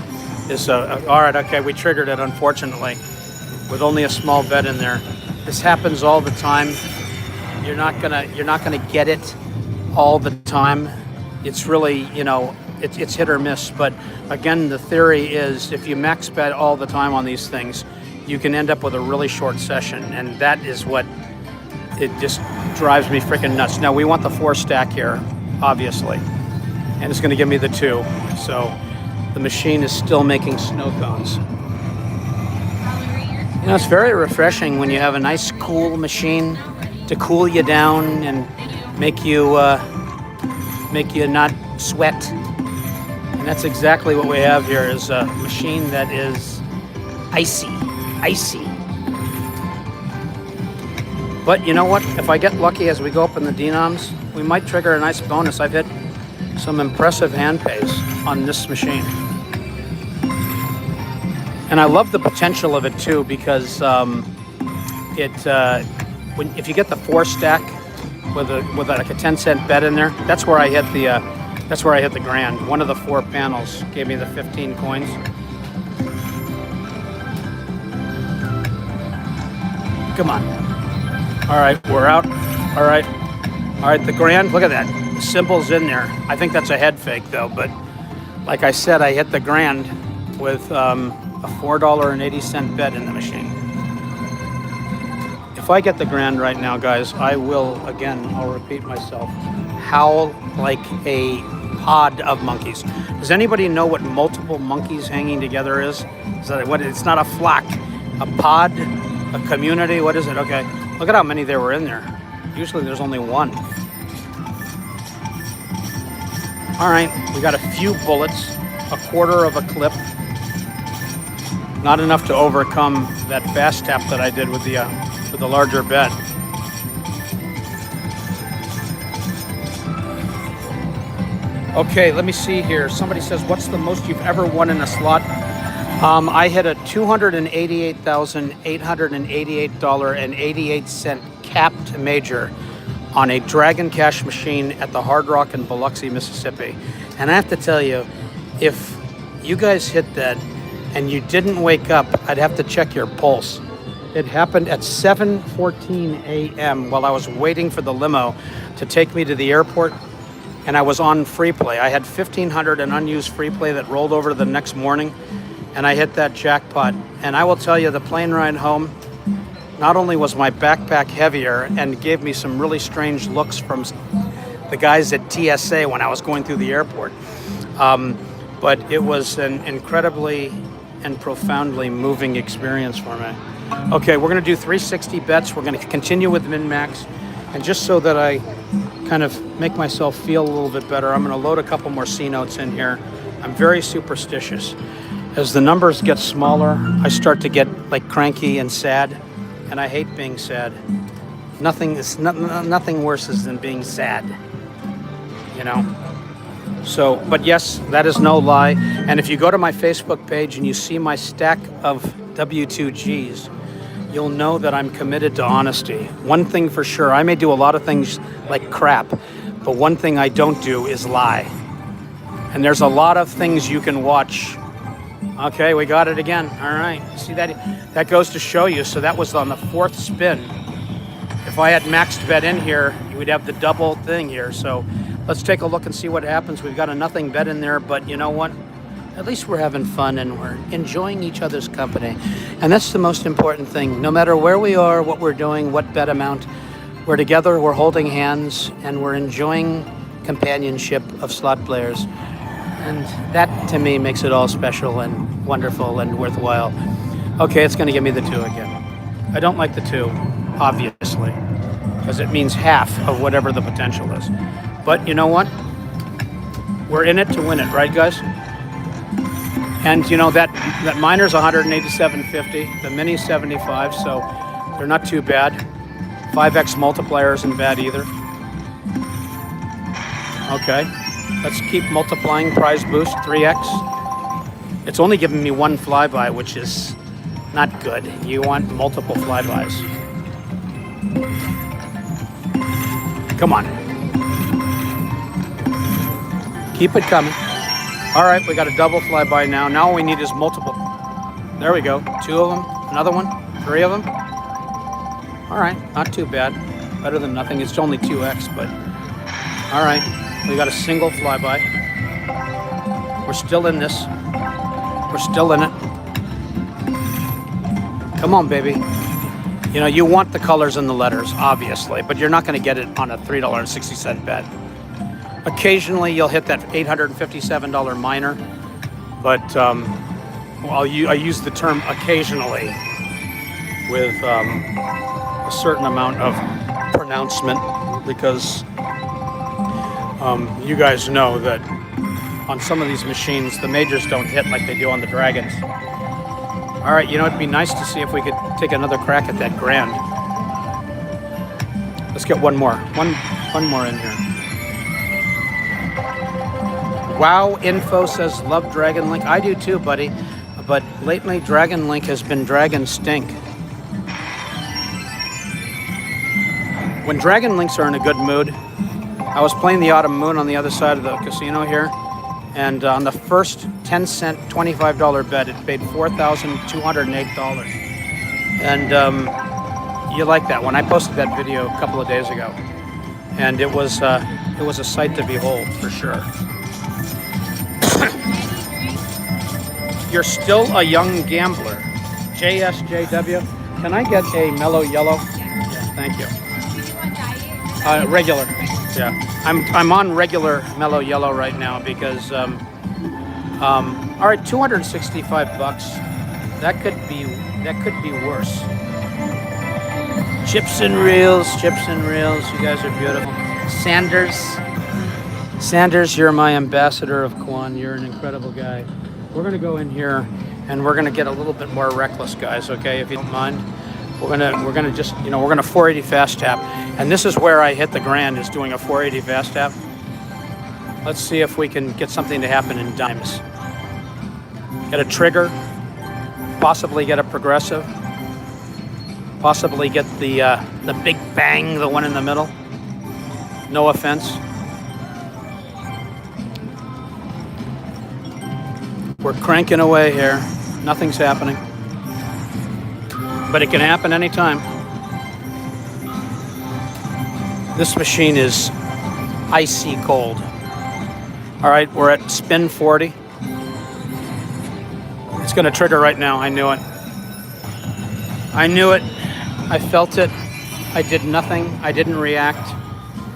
is all right. Okay, we triggered it, unfortunately, with only a small bet in there. This happens all the time. You're not gonna get it all the time. It's really, it's hit or miss. But again, the theory is if you max bet all the time on these things, you can end up with a really short session, and that is what it just drives me freaking nuts. Now we want the 4 stack here. obviously. And it's going to give me the 2. So the machine is still making snow cones. You know, it's very refreshing when you have a nice cool machine to cool you down and make you not sweat. And that's exactly what we have here, is a machine that is icy. But you know what? If I get lucky as we go up in the denoms, we might trigger a nice bonus. I've hit some impressive hand pays on this machine. And I love the potential of it too, because if you get the 4 stack with like a 10-cent bet in there, that's where I hit the grand. One of the 4 panels gave me the 15 coins. Come on. All right, we're out. All right, the grand, look at that. The symbol's in there. I think that's a head fake though, but like I said, I hit the grand with a $4.80 bet in the machine. If I get the grand right now, guys, I will, again, I'll repeat myself, howl like a pod of monkeys. Does anybody know what multiple monkeys hanging together is? Is that what? It's not a flock, a pod, a community. What is it? Okay, look at how many there were in there. Usually there's only one. All right, we got a few bullets, a quarter of a clip. Not enough to overcome that fast tap that I did with the larger bet. Okay, let me see here. Somebody says, what's the most you've ever won in a slot? I hit a $288,888.88 capped major on a Dragon Cash machine at the Hard Rock in Biloxi, Mississippi. And I have to tell you, if you guys hit that and you didn't wake up, I'd have to check your pulse. It happened at 7:14 a.m. while I was waiting for the limo to take me to the airport, and I was on free play. I had 1,500 in unused free play that rolled over to the next morning, and I hit that jackpot. And I will tell you, the plane ride home, not only was my backpack heavier and gave me some really strange looks from the guys at TSA when I was going through the airport, but it was an incredibly and profoundly moving experience for me. Okay, we're going to do 360 bets. We're going to continue with min-max. And just so that I kind of make myself feel a little bit better, I'm going to load a couple more C notes in here. I'm very superstitious. As the numbers get smaller, I start to get like cranky and sad. And I hate being sad. Nothing worse than being sad, you know? So, but yes, that is no lie. And if you go to my Facebook page and you see my stack of W2Gs, you'll know that I'm committed to honesty. One thing for sure, I may do a lot of things like crap, but one thing I don't do is lie. And there's a lot of things you can watch. Okay, we got it again. All right, see that? That goes to show you. So that was on the 4th spin. If I had maxed bet in here, you would have the double thing here. So let's take a look and see what happens. We've got a nothing bet in there, but you know what? At least we're having fun and we're enjoying each other's company. And that's the most important thing. No matter where we are, what we're doing, what bet amount, we're together, we're holding hands, and we're enjoying companionship of slot players. And that, to me, makes it all special and wonderful and worthwhile. Okay, it's going to give me the 2 again. I don't like the 2, obviously, because it means half of whatever the potential is. But you know what? We're in it to win it, right, guys? And you know, that miner's 187.50, the mini's 75, so they're not too bad. 5x multiplier isn't bad either. Okay, let's keep multiplying. Prize boost, 3x. It's only giving me 1 flyby, which is not good. You want multiple flybys. Come on. Keep it coming. All right, we got a double flyby now. Now all we need is multiple. There we go. 2 of them, another one, 3 of them. All right, not too bad. Better than nothing. It's only 2x, but all right. We got a single flyby. We're still in this. We're still in it. Come on, baby. You know, you want the colors and the letters, obviously, but you're not going to get it on a $3.60 bet. Occasionally you'll hit that $857 miner, but I use the term occasionally with a certain amount of pronouncement, because you guys know that on some of these machines the majors don't hit like they do on the Dragons. All right, you know, it'd be nice to see if we could take another crack at that grand. Let's get one more in here. Wow Info says, love Dragon Link. I do too, buddy. But lately, Dragon Link has been Dragon Stink. When Dragon Links are in a good mood, I was playing the Autumn Moon on the other side of the casino here, and on the first 10-cent $25 bet, it paid $4,208. And you like that one. I posted that video a couple of days ago, and it was a sight to behold for sure. You're still a young gambler. JSJW. Can I get a mellow yellow? Yeah, thank you. Regular. Yeah. I'm on regular mellow yellow right now because all right, $265. That could be worse. Chips and reels. You guys are beautiful. Sanders, you're my ambassador of Kwan. You're an incredible guy. We're gonna go in here and we're gonna get a little bit more reckless, guys. Okay, if you don't mind, we're gonna just, you know, we're gonna 480 fast tap, and this is where I hit the grand, is doing a 480 fast tap. Let's see if we can get something to happen in dimes. Get a trigger, possibly get a progressive, possibly get the big bang, the one in the middle. No offense. We're cranking away here. Nothing's happening. But it can happen anytime. This machine is icy cold. All right, we're at spin 40. It's going to trigger right now. I knew it. I felt it. I did nothing. I didn't react.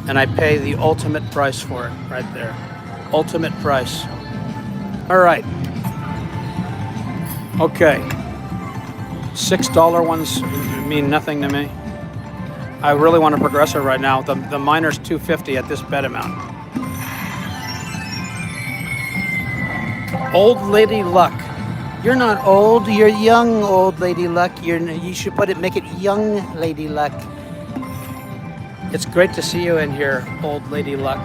And I pay the ultimate price for it right there. Ultimate price. All right. Okay. $6 ones mean nothing to me. I really want a progressive right now. The miner's $250 at this bet amount. Old Lady Luck. You're not old, you're young, Old Lady Luck. You should make it Young Lady Luck. It's great to see you in here, Old Lady Luck.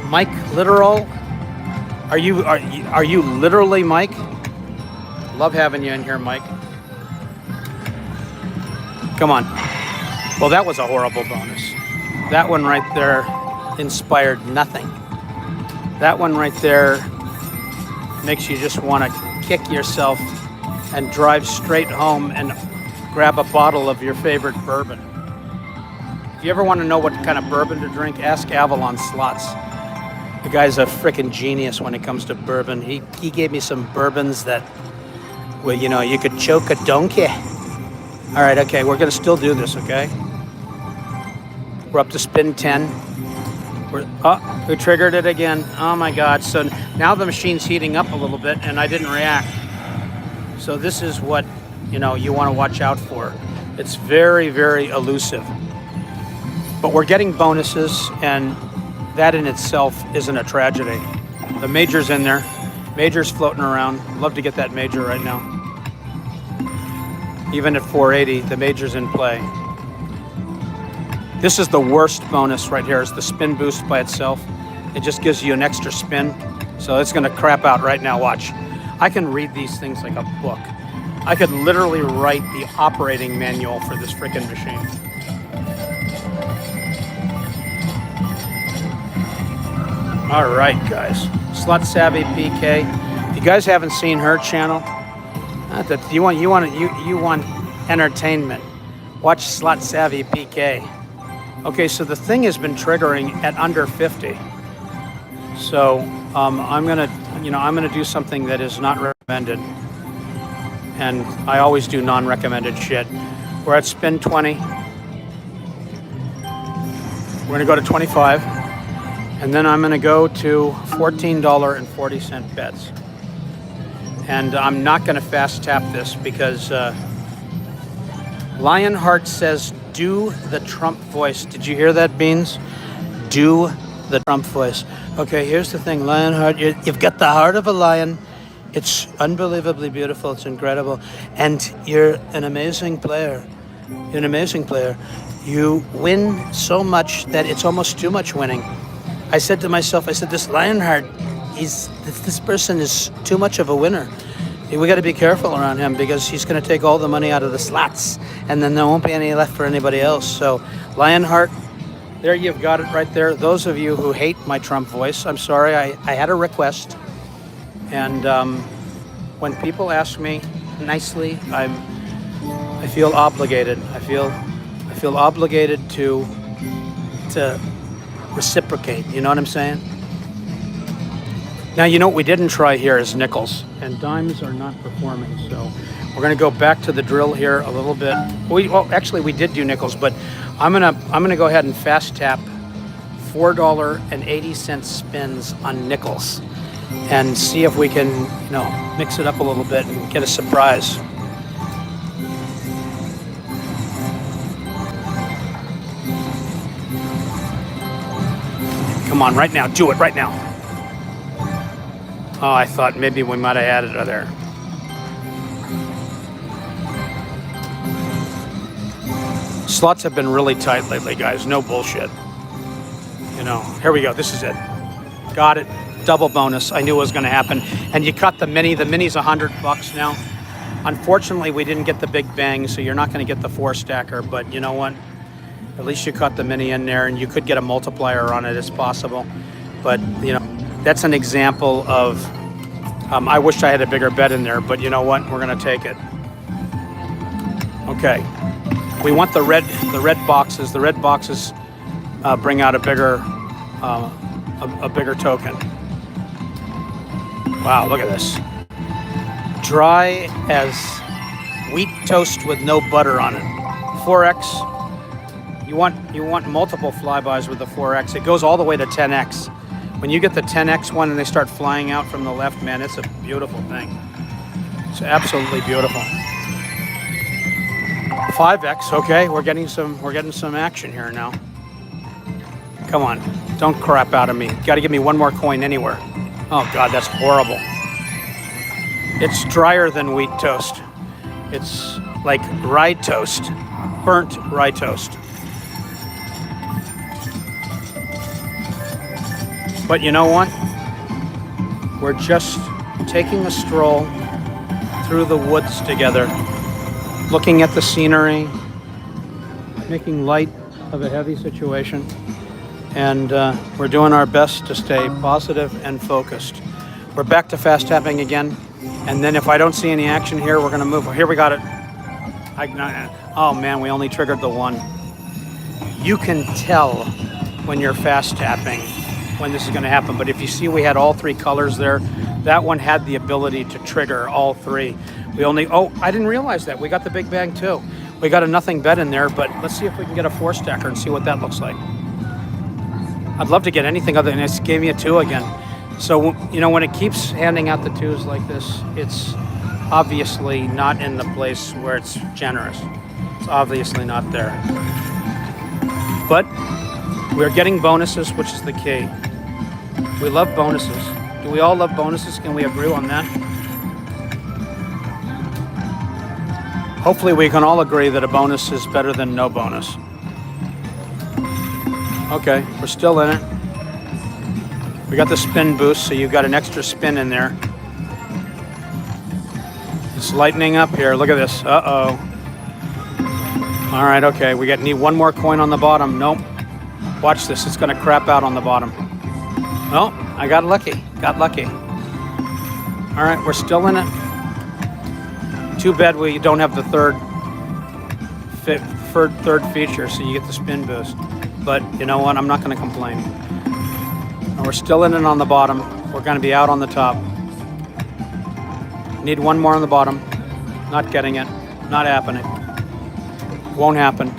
Mike Literal. Are you literally Mike? Love having you in here, Mike. Come on. Well, that was a horrible bonus. That one right there inspired nothing. That one right there makes you just want to kick yourself and drive straight home and grab a bottle of your favorite bourbon. If you ever want to know what kind of bourbon to drink, ask Avalon Slots. The guy's a freaking genius when it comes to bourbon. He gave me some bourbons that, well, you know, you could choke a donkey. All right, okay, we're gonna still do this, okay? We're up to spin 10. We triggered it again. Oh my God, so now the machine's heating up a little bit and I didn't react. So this is what, you know, you wanna watch out for. It's very, very elusive. But we're getting bonuses, and that in itself isn't a tragedy. The major's in there. Major's floating around. Love to get that major right now. Even at 480, the major's in play. This is the worst bonus right here, is the spin boost by itself. It just gives you an extra spin. So it's gonna crap out right now, watch. I can read these things like a book. I could literally write the operating manual for this freaking machine. All right, guys. Slut Savvy PK. If you guys haven't seen her channel, you want entertainment. Watch Slut Savvy PK. Okay, so the thing has been triggering at under 50. So I'm gonna do something that is not recommended, and I always do non-recommended shit. We're at spin 20. We're gonna go to 25. And then I'm going to go to $14.40 bets. And I'm not going to fast tap this because Lionheart says, do the Trump voice. Did you hear that, Beans? Do the Trump voice. Okay, here's the thing, Lionheart, you've got the heart of a lion. It's unbelievably beautiful. It's incredible. And you're an amazing player. You're an amazing player. You win so much that it's almost too much winning. I said to myself, this Lionheart, this person is too much of a winner. We got to be careful around him because he's going to take all the money out of the slots and then there won't be any left for anybody else. So Lionheart, there you've got it right there. Those of you who hate my Trump voice, I'm sorry, I had a request. And when people ask me nicely, I feel obligated. I feel obligated to reciprocate. You know what I'm saying? Now, you know what we didn't try here is nickels, and dimes are not performing. So we're going to go back to the drill here a little bit. Actually, we did do nickels, but I'm gonna go ahead and fast tap $4.80 spins on nickels and see if we can, mix it up a little bit and get a surprise. Come on, right now, do it right now. Oh, I thought maybe we might have had it there. Slots have been really tight lately, guys. No bullshit. Here we go. This is it. Got it. Double bonus. I knew it was going to happen. And you cut the mini. The mini's $100 now. Unfortunately, we didn't get the big bang, so you're not going to get the 4-stacker. But you know what? At least you cut the mini in there, and you could get a multiplier on it as possible. But, that's an example of, I wish I had a bigger bet in there, but you know what? We're going to take it. Okay. We want the red boxes. The red boxes bring out a bigger token. Wow, look at this. Dry as wheat toast with no butter on it. 4x. You want multiple flybys with the 4x. It goes all the way to 10x. When you get the 10x one and they start flying out from the left, man, it's a beautiful thing. It's absolutely beautiful. 5x, okay, we're getting some action here now. Come on, don't crap out of me. Got to give me one more coin anywhere. Oh God, that's horrible. It's drier than wheat toast. It's like rye toast, burnt rye toast. But you know what? We're just taking a stroll through the woods together, looking at the scenery, making light of a heavy situation, and we're doing our best to stay positive and focused. We're back to fast tapping again, and then if I don't see any action here, we're gonna move. Here we got it. Oh man, we only triggered the one. You can tell when you're fast tapping when this is going to happen, but if you see we had all three colors there, that one had the ability to trigger all three. I didn't realize that. We got the big bang too. We got a nothing bet in there, but let's see if we can get a 4-stacker and see what that looks like. I'd love to get anything other than this. Gave me a 2 again. So, when it keeps handing out the 2s like this, it's obviously not in the place where it's generous. It's obviously not there. But we're getting bonuses, which is the key. We love bonuses. Do we all love bonuses? Can we agree on that? Hopefully we can all agree that a bonus is better than no bonus. Okay, we're still in it. We got the spin boost, so you've got an extra spin in there. It's lightening up here. Look at this. Uh-oh. All right, okay. We need one more coin on the bottom. Nope. Watch this. It's going to crap out on the bottom. Oh, I got lucky. Got lucky. All right, we're still in it. Too bad we don't have the third feature, so you get the spin boost. But you know what? I'm not going to complain. And we're still in it on the bottom. We're going to be out on the top. Need one more on the bottom. Not getting it. Not happening. Won't happen.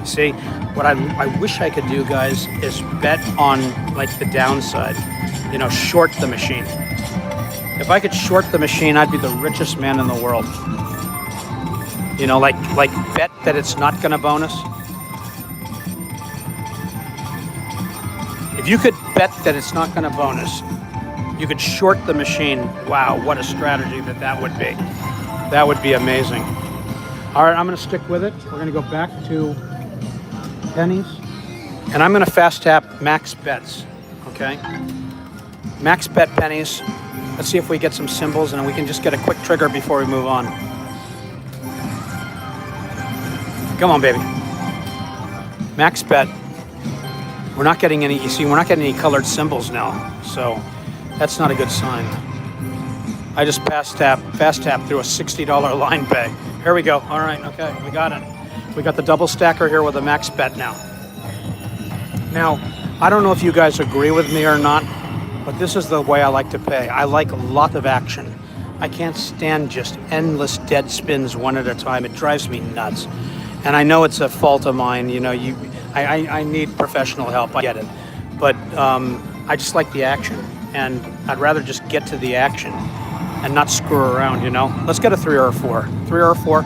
See, What I wish I could do, guys, is bet on like the downside, you know, short the machine. If I could short the machine, I'd be the richest man in the world. You know, like bet that it's not going to bonus. If you could bet that it's not going to bonus, you could short the machine. Wow, what a strategy that would be. That would be amazing. All right, I'm going to stick with it. We're going to go back to pennies. And I'm going to fast tap max bets, okay? Max bet pennies. Let's see if we get some symbols, and then we can just get a quick trigger before we move on. Come on, baby. Max bet. We're not getting any, you see, we're not getting any colored symbols now, so that's not a good sign. I just fast tap through a $60 line pay. Here we go. All right, okay, we got it. We got the double stacker here with a max bet now. Now, I don't know if you guys agree with me or not, but this is the way I like to pay. I like a lot of action. I can't stand just endless dead spins one at a time. It drives me nuts. And I know it's a fault of mine. You know, I need professional help. I get it. But I just like the action. And I'd rather just get to the action and not screw around, you know. Let's get a 3 or a 4. 3 or a 4.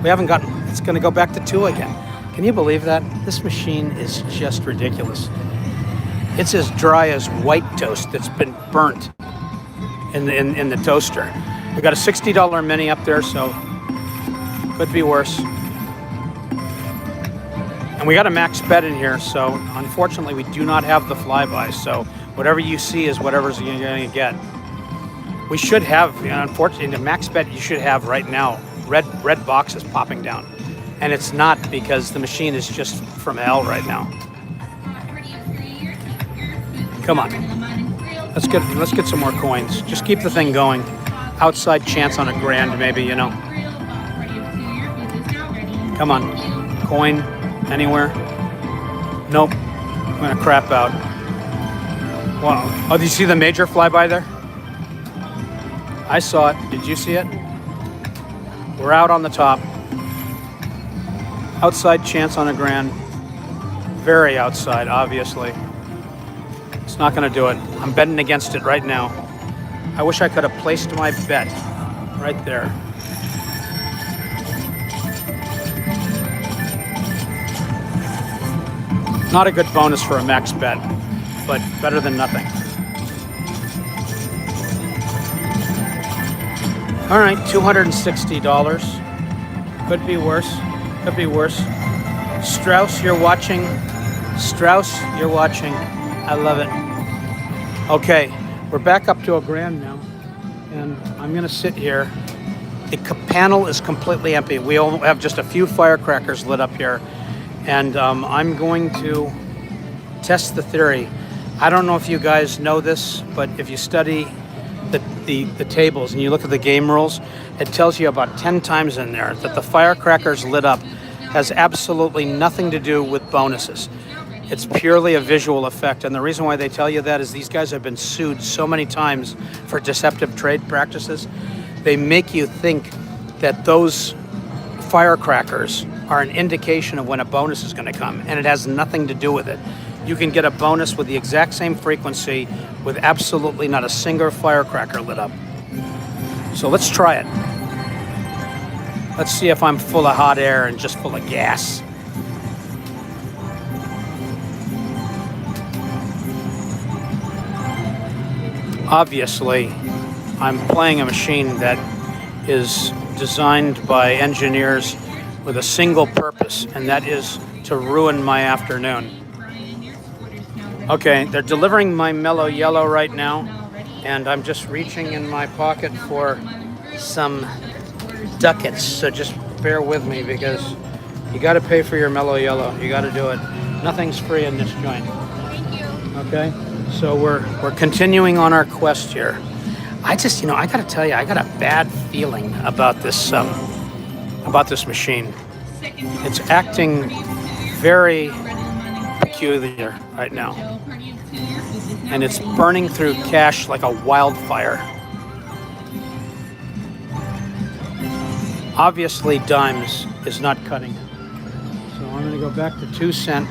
We haven't gotten, it's going to go back to 2 again. Can you believe that? This machine is just ridiculous. It's as dry as white toast that's been burnt in the toaster. We got a $60 mini up there, so could be worse. And we got a max bet in here, so unfortunately we do not have the flyby. So whatever you see is whatever's you're going to get. We should have, you know, unfortunately, the max bet you should have right now, red boxes popping down. And it's not, because the machine is just from hell right now. Come on. Let's get some more coins. Just keep the thing going. Outside chance on a grand maybe, you know. Come on. Coin anywhere? Nope. I'm gonna crap out. Wow. Oh, do you see the major flyby there? I saw it. Did you see it? We're out on the top. Outside chance on a grand. Very outside, obviously. It's not going to do it. I'm betting against it right now. I wish I could have placed my bet right there. Not a good bonus for a max bet, but better than nothing. All right, $260. Could be worse. Could be worse. Strauss, you're watching. Strauss, you're watching. I love it. Okay, we're back up to a grand now, and I'm gonna sit here. The panel is completely empty. We all have just a few firecrackers lit up here, and I'm going to test the theory. I don't know if you guys know this, but if you study the tables and you look at the game rules, it tells you about 10 times in there that the firecrackers lit up has absolutely nothing to do with bonuses. It's purely a visual effect, and the reason why they tell you that is these guys have been sued so many times for deceptive trade practices. They make you think that those firecrackers are an indication of when a bonus is going to come, and it has nothing to do with it. You can get a bonus with the exact same frequency with absolutely not a single firecracker lit up. So let's try it. Let's see if I'm full of hot air and just full of gas. Obviously, I'm playing a machine that is designed by engineers with a single purpose, and that is to ruin my afternoon. Okay, they're delivering my mellow yellow right now, and I'm just reaching in my pocket for some ducats, so just bear with me, because you got to pay for your mellow yellow. You got to do it. Nothing's free in this joint. Okay, so we're continuing on our quest here. I just, I got to tell you, I got a bad feeling about this machine. It's acting very peculiar right now, and it's burning through cash like a wildfire. Obviously, dimes is not cutting it, so I'm gonna go back to 2 cent.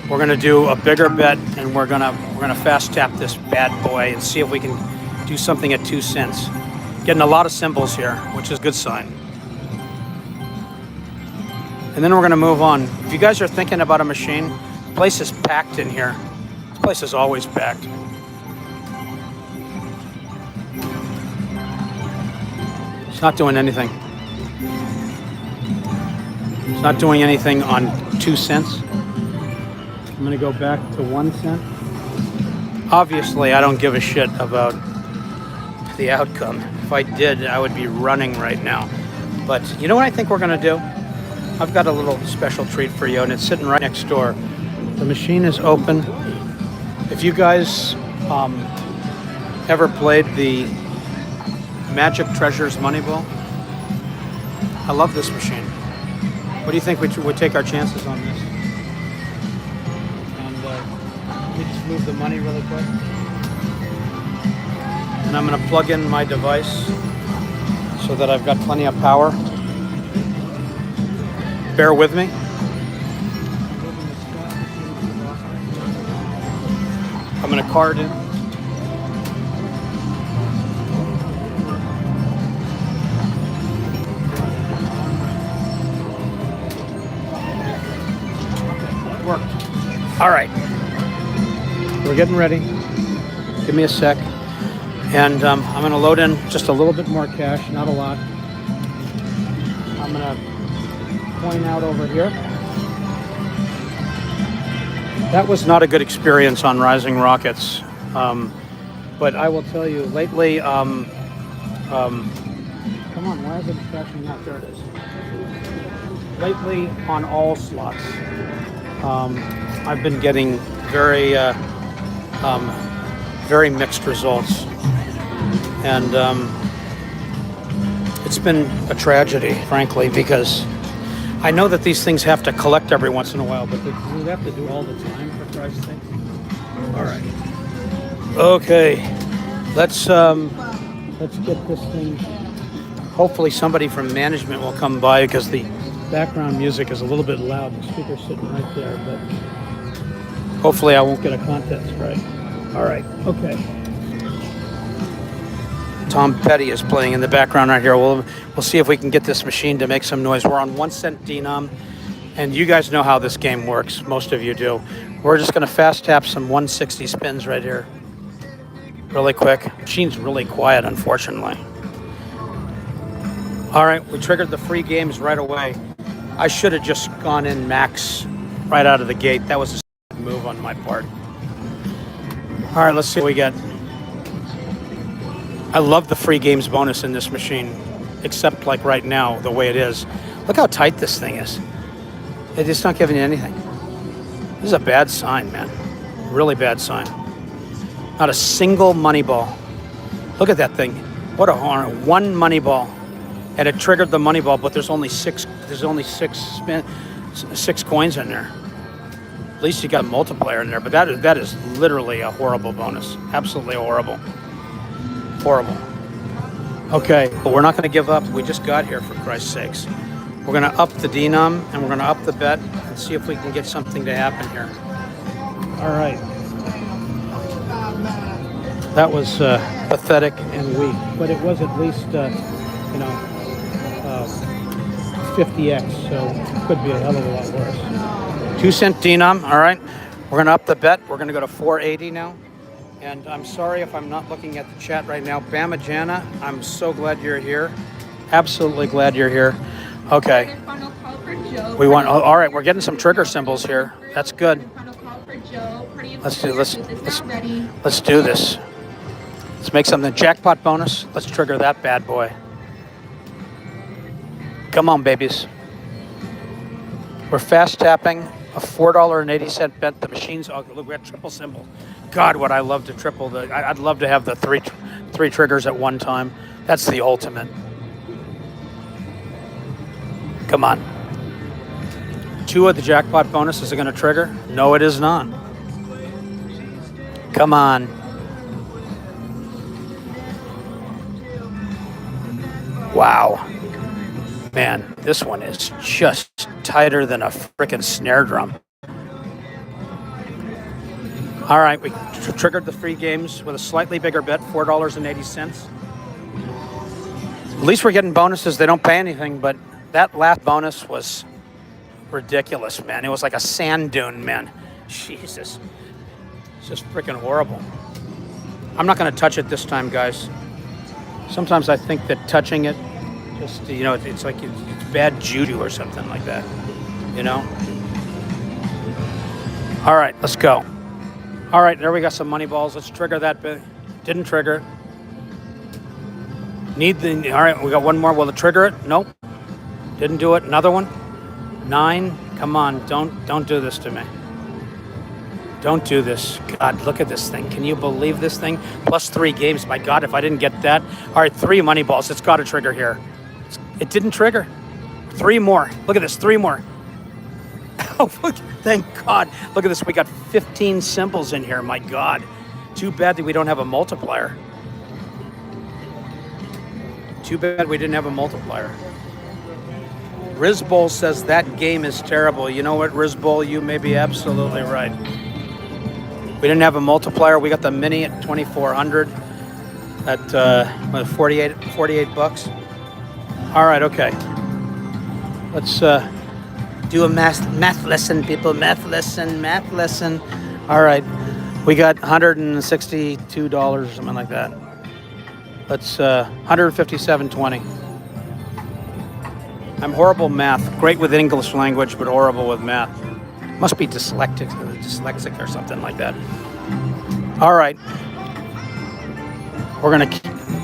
We're gonna do a bigger bet, and we're gonna fast tap this bad boy and see if we can do something at 2 cents. Getting a lot of symbols here, which is a good sign. And then we're gonna move on. If you guys are thinking about a machine, the place is packed in here. This place is always packed. It's not doing anything. It's not doing anything on 2 cents. I'm gonna go back to 1 cent. Obviously, I don't give a shit about the outcome. If I did, I would be running right now. But you know what I think we're gonna do? I've got a little special treat for you, and it's sitting right next door. The machine is open. If you guys ever played the Magic Treasures Money Ball, I love this machine. What do you think we would take our chances on this? And let me just move the money really quick. And I'm going to plug in my device so that I've got plenty of power. Bear with me. I'm going to card in. Worked. All right. We're getting ready. Give me a sec. And I'm going to load in just a little bit more cash, not a lot. I'm going to point out over here. That was not a good experience on Rising Rockets. But I will tell you, lately, come on, why is it flashing out? There it is. Lately, on all slots, I've been getting very mixed results. And it's been a tragedy, frankly, because I know that these things have to collect every once in a while, but we have to do all the time, for Christ's sake. All right. Okay. Let's get this thing. Hopefully somebody from management will come by because the background music is a little bit loud. The speaker's sitting right there, but hopefully I won't get a content strike. All right. Okay. Tom Petty is playing in the background right here. We'll see if we can get this machine to make some noise. We're on 1 cent denom, and you guys know how this game works. Most of you do. We're just going to fast tap some 160 spins right here, really quick. Machine's really quiet, unfortunately. All right, we triggered the free games right away. I should have just gone in max right out of the gate. That was a move on my part. All right, let's see what we get. I love the free games bonus in this machine, except like right now, the way it is. Look how tight this thing is. It's not giving you anything. This is a bad sign, man. Really bad sign. Not a single money ball. Look at that thing. What a honor. One money ball. And it triggered the money ball, but there's only six coins in there. At least you got a multiplier in there, but that is literally a horrible bonus. Absolutely horrible. Horrible. Okay, but we're not going to give up. We just got here, for Christ's sakes. We're going to up the denom, and we're going to up the bet and see if we can get something to happen here. All right. That was pathetic and weak, but it was at least, 50x, so it could be a hell of a lot worse. 2 cent denom, all right. We're going to up the bet. We're going to go to 480 now. And I'm sorry if I'm not looking at the chat right now. Bama Jana, I'm so glad you're here. Absolutely glad you're here. Okay. We want. All right, we're getting some trigger symbols here. That's good. Let's do this. Let's do this. Let's make something. Jackpot bonus. Let's trigger that bad boy. Come on, babies. We're fast tapping a $4.80 bet. The machine's. Oh, look, we got triple symbol. God, would I love to triple the. I'd love to have the three triggers at one time. That's the ultimate. Come on. 2 of the jackpot bonus. Is it going to trigger? No, it is not. Come on. Wow. Man, this one is just tighter than a freaking snare drum. All right, we triggered the free games with a slightly bigger bet, $4.80. At least we're getting bonuses. They don't pay anything, but that last bonus was ridiculous, man. It was like a sand dune, man. Jesus. It's just freaking horrible. I'm not going to touch it this time, guys. Sometimes I think that touching it, just, you know, it's like it's bad juju or something like that, you know? All right, let's go. All right, there we got some money balls. Let's trigger that bit. Didn't trigger. All right, we got one more. Will it trigger it? Nope. Didn't do it. Another one. 9. Come on, don't do this to me. Don't do this. God, look at this thing. Can you believe this thing? Plus 3 games. My God, if I didn't get that. All right, 3 money balls. It's got to trigger here. It didn't trigger. 3 more. Look at this. 3 more. Oh, thank God. Look at this. We got 15 symbols in here. My God. Too bad that we don't have a multiplier. Too bad we didn't have a multiplier. Rizbol says that game is terrible. You know what, Rizbol? You may be absolutely right. We didn't have a multiplier. We got the mini at 2,400 at 48 bucks. All right, okay. Let's do a math lesson, people. Math lesson. All right, we got $162 or something like that. Let's 157.20. I'm horrible math. Great with English language, but horrible with math. Must be dyslexic or something like that. All right.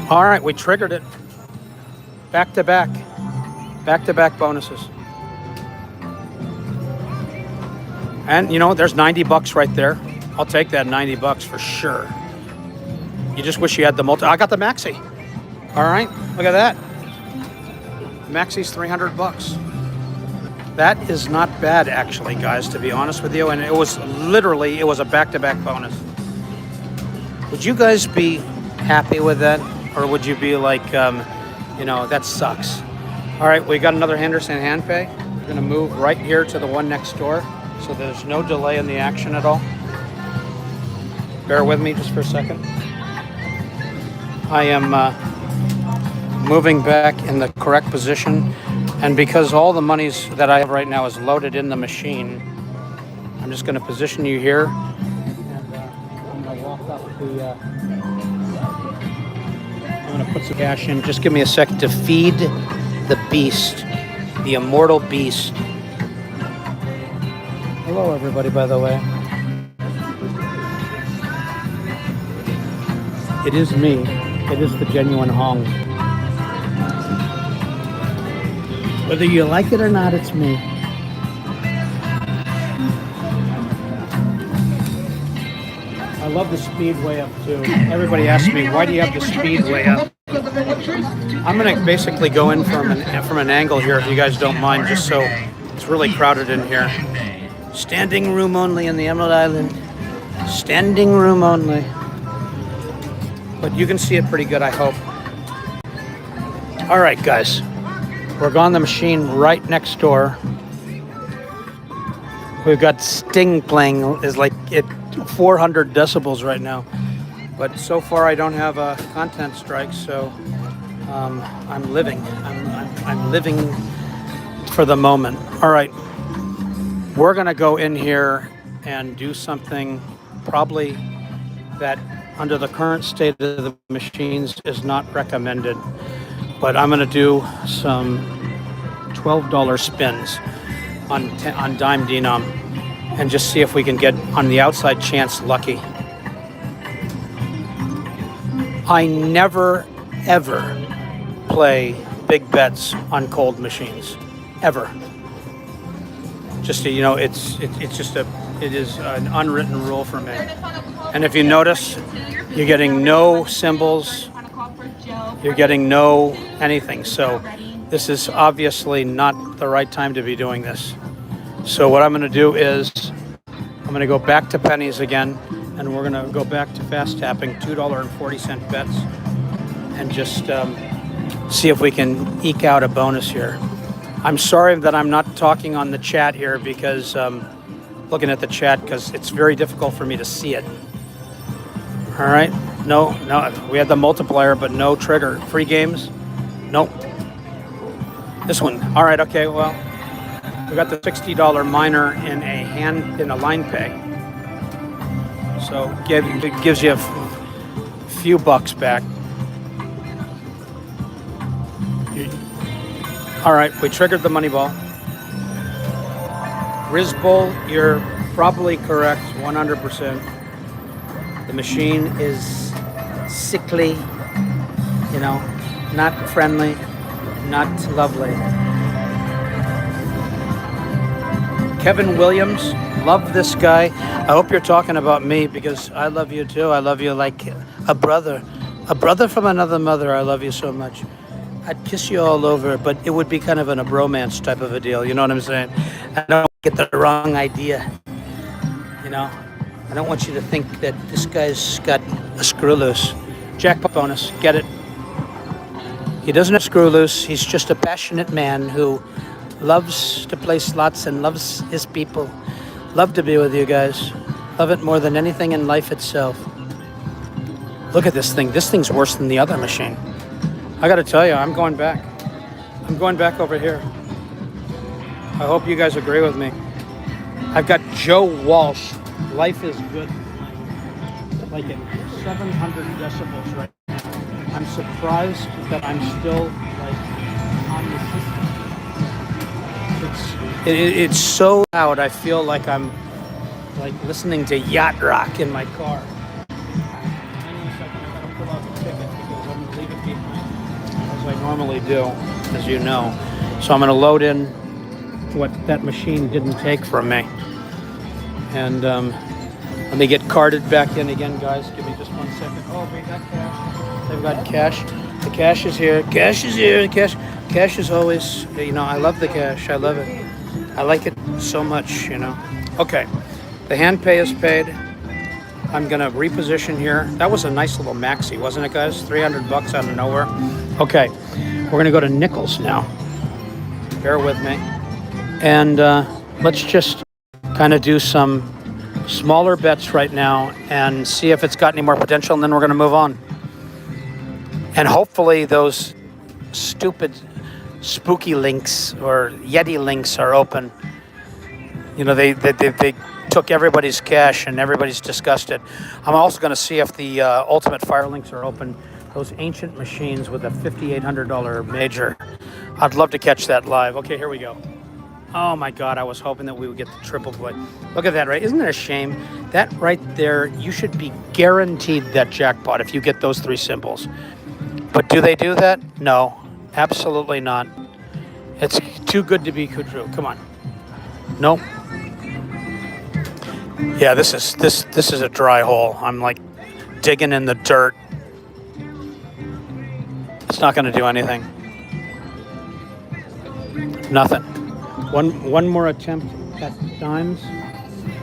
All right, we triggered it. Back to back. Back to back bonuses. And you know, there's 90 bucks right there. I'll take that 90 bucks for sure. You just wish you had the I got the maxi. All right, look at that. Maxi's 300 bucks. That is not bad, actually, guys, to be honest with you. And it was a back-to-back bonus. Would you guys be happy with that? Or would you be like, you know, that sucks? All right, we got another Henderson hand pay. We're going to move right here to the one next door. So there's no delay in the action at all. Bear with me just for a second. I am moving back in the correct position. And because all the monies that I have right now is loaded in the machine, I'm just going to position you here. And I'm going to walk up the... I'm going to put some cash in. Just give me a second to feed the beast, the immortal beast. Hello, everybody, by the way. It is me. It is the genuine Hong. Whether you like it or not, it's me. I love the speed way up, too. Everybody asks me, why do you have the speed way up? I'm going to basically go in from an angle here, if you guys don't mind, just so it's really crowded in here. Standing room only in the Emerald Island. Standing room only. But you can see it pretty good, I hope. All right, guys. We're on the machine right next door. We've got Sting playing, is like at 400 decibels right now. But so far I don't have a content strike, so I'm living. I'm living for the moment. All right, we're gonna go in here and do something probably that under the current state of the machines is not recommended. But I'm going to do some $12 spins on dime denom and just see if we can get on the outside chance lucky. I never, ever play big bets on cold machines, ever. Just so you know, it is an unwritten rule for me. And if you notice, you're getting no symbols. You're getting no anything. So this is obviously not the right time to be doing this. So what I'm going to do is I'm going to go back to pennies again, and we're going to go back to fast tapping, $2.40 bets, and just see if we can eke out a bonus here. I'm sorry that I'm not talking on the chat here because looking at the chat because it's very difficult for me to see it. All right. No, we had the multiplier, but no trigger. Free games? Nope. This one. All right. Okay. Well, we got the $60 miner in a line pay. So it gives you a few bucks back. All right. We triggered the money ball. Rizbull, you're probably correct. 100%. The machine is sickly, not friendly, not lovely. Kevin Williams, love this guy. I hope you're talking about me because I love you too. I love you like a brother from another mother. I love you so much. I'd kiss you all over, but it would be kind of a bromance type of a deal. You know what I'm saying? I don't get the wrong idea. I don't want you to think that this guy's got a screw loose. Jackpot bonus, get it? He doesn't have screw loose. He's just a passionate man who loves to play slots and loves his people. Love to be with you guys. Love it more than anything in life itself. Look at this thing. This thing's worse than the other machine. I gotta tell you, I'm going back. I'm going back over here. I hope you guys agree with me. I've got Joe Walsh. Life is good. Like at 700 decibels right now. I'm surprised that I'm still like on the system. It's so loud. I feel like I'm like listening to yacht rock in my car. Hang on a second. I gotta pull out the ticket because I'm gonna leave it behind as I normally do, as you know. So I'm gonna load in what that machine didn't take from me. And let me get carded back in again, guys. Give me just 1 second. Oh, we got cash. They've got cash. The cash is here. Cash is here. Cash is always, I love the cash. I love it. I like it so much, Okay. The hand pay is paid. I'm going to reposition here. That was a nice little maxi, wasn't it, guys? 300 bucks out of nowhere. Okay. We're going to go to nickels now. Bear with me. And let's just kind of do some smaller bets right now and see if it's got any more potential, and then we're going to move on. And hopefully those stupid spooky links or Yeti links are open. They took everybody's cash and everybody's disgusted. I'm also going to see if the ultimate fire links are open. Those ancient machines with a $5,800 major. I'd love to catch that live. Okay, here we go. Oh my God, I was hoping that we would get the triple play. Look at that, right? Isn't it a shame? That right there, you should be guaranteed that jackpot if you get those three symbols. But do they do that? No, absolutely not. It's too good to be true. Come on. Nope. Yeah, this is a dry hole. I'm like digging in the dirt. It's not going to do anything. Nothing. One more attempt at dimes,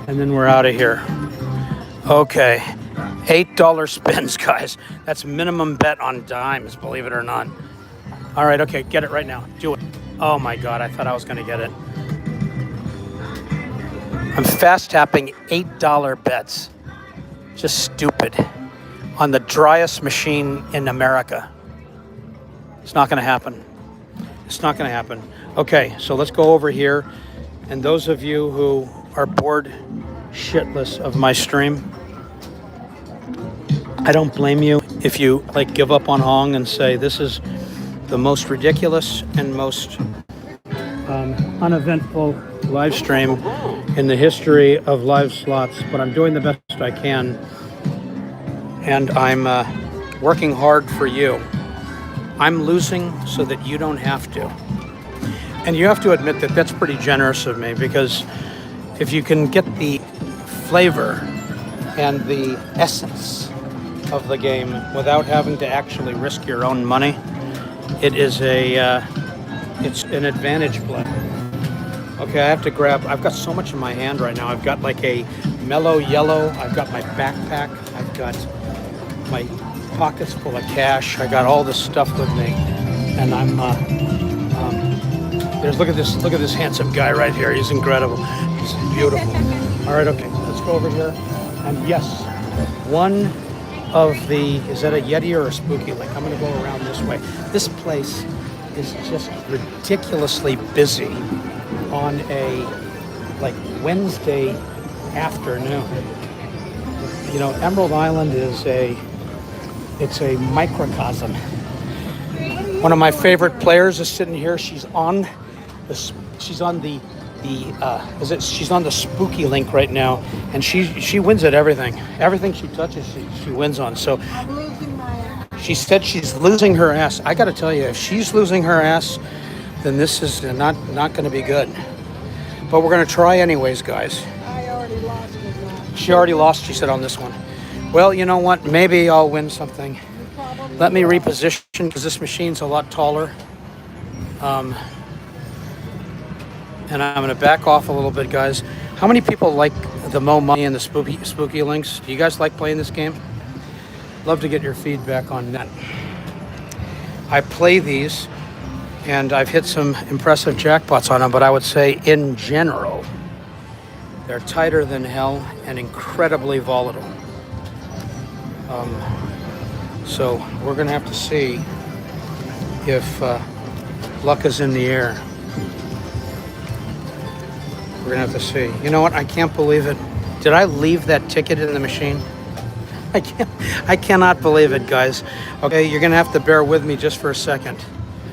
and then we're out of here. Okay, $8 spins, guys. That's minimum bet on dimes, believe it or not. All right, okay, get it right now. Do it. Oh my God, I thought I was going to get it. I'm fast tapping $8 bets. Just stupid. On the driest machine in America. It's not going to happen. It's not going to happen. Okay, so let's go over here. And those of you who are bored shitless of my stream, I don't blame you if you give up on Hong and say this is the most ridiculous and most uneventful live stream in the history of live slots, but I'm doing the best I can, and I'm working hard for you. I'm losing so that you don't have to. And you have to admit that that's pretty generous of me, because if you can get the flavor and the essence of the game without having to actually risk your own money, it's an advantage play. Okay, I have to grab, I've got so much in my hand right now. I've got like a mellow yellow, I've got my backpack, I've got my pockets full of cash, I got all this stuff with me, and I'm look at this handsome guy right here. He's incredible. He's beautiful. All right, okay, let's go over here. And yes, one of the, is that a Yeti or a Spooky Link? I'm gonna go around this way. This place is just ridiculously busy on a like Wednesday afternoon. You know, Emerald Island is it's a microcosm. One of my favorite players is sitting here. She's on the Spooky Link right now, and she wins at everything. Everything she touches, she wins on. So I'm losing my ass. she said she's losing her ass. I got to tell you, if she's losing her ass, then this is not going to be good. But we're going to try anyways, guys. I already lost it now. She already lost, she said, on this one. Well, you know what? Maybe I'll win something. Let me reposition, because this machine's a lot taller. And I'm going to back off a little bit, guys. How many people like the Mo Money and the Spooky Links? Do you guys like playing this game? Love to get your feedback on that. I play these, and I've hit some impressive jackpots on them, but I would say, in general, they're tighter than hell and incredibly volatile. So we're going to have to see if luck is in the air. We're going to have to see. You know what? I can't believe it. Did I leave that ticket in the machine? I cannot believe it, guys. Okay, you're going to have to bear with me just for a second.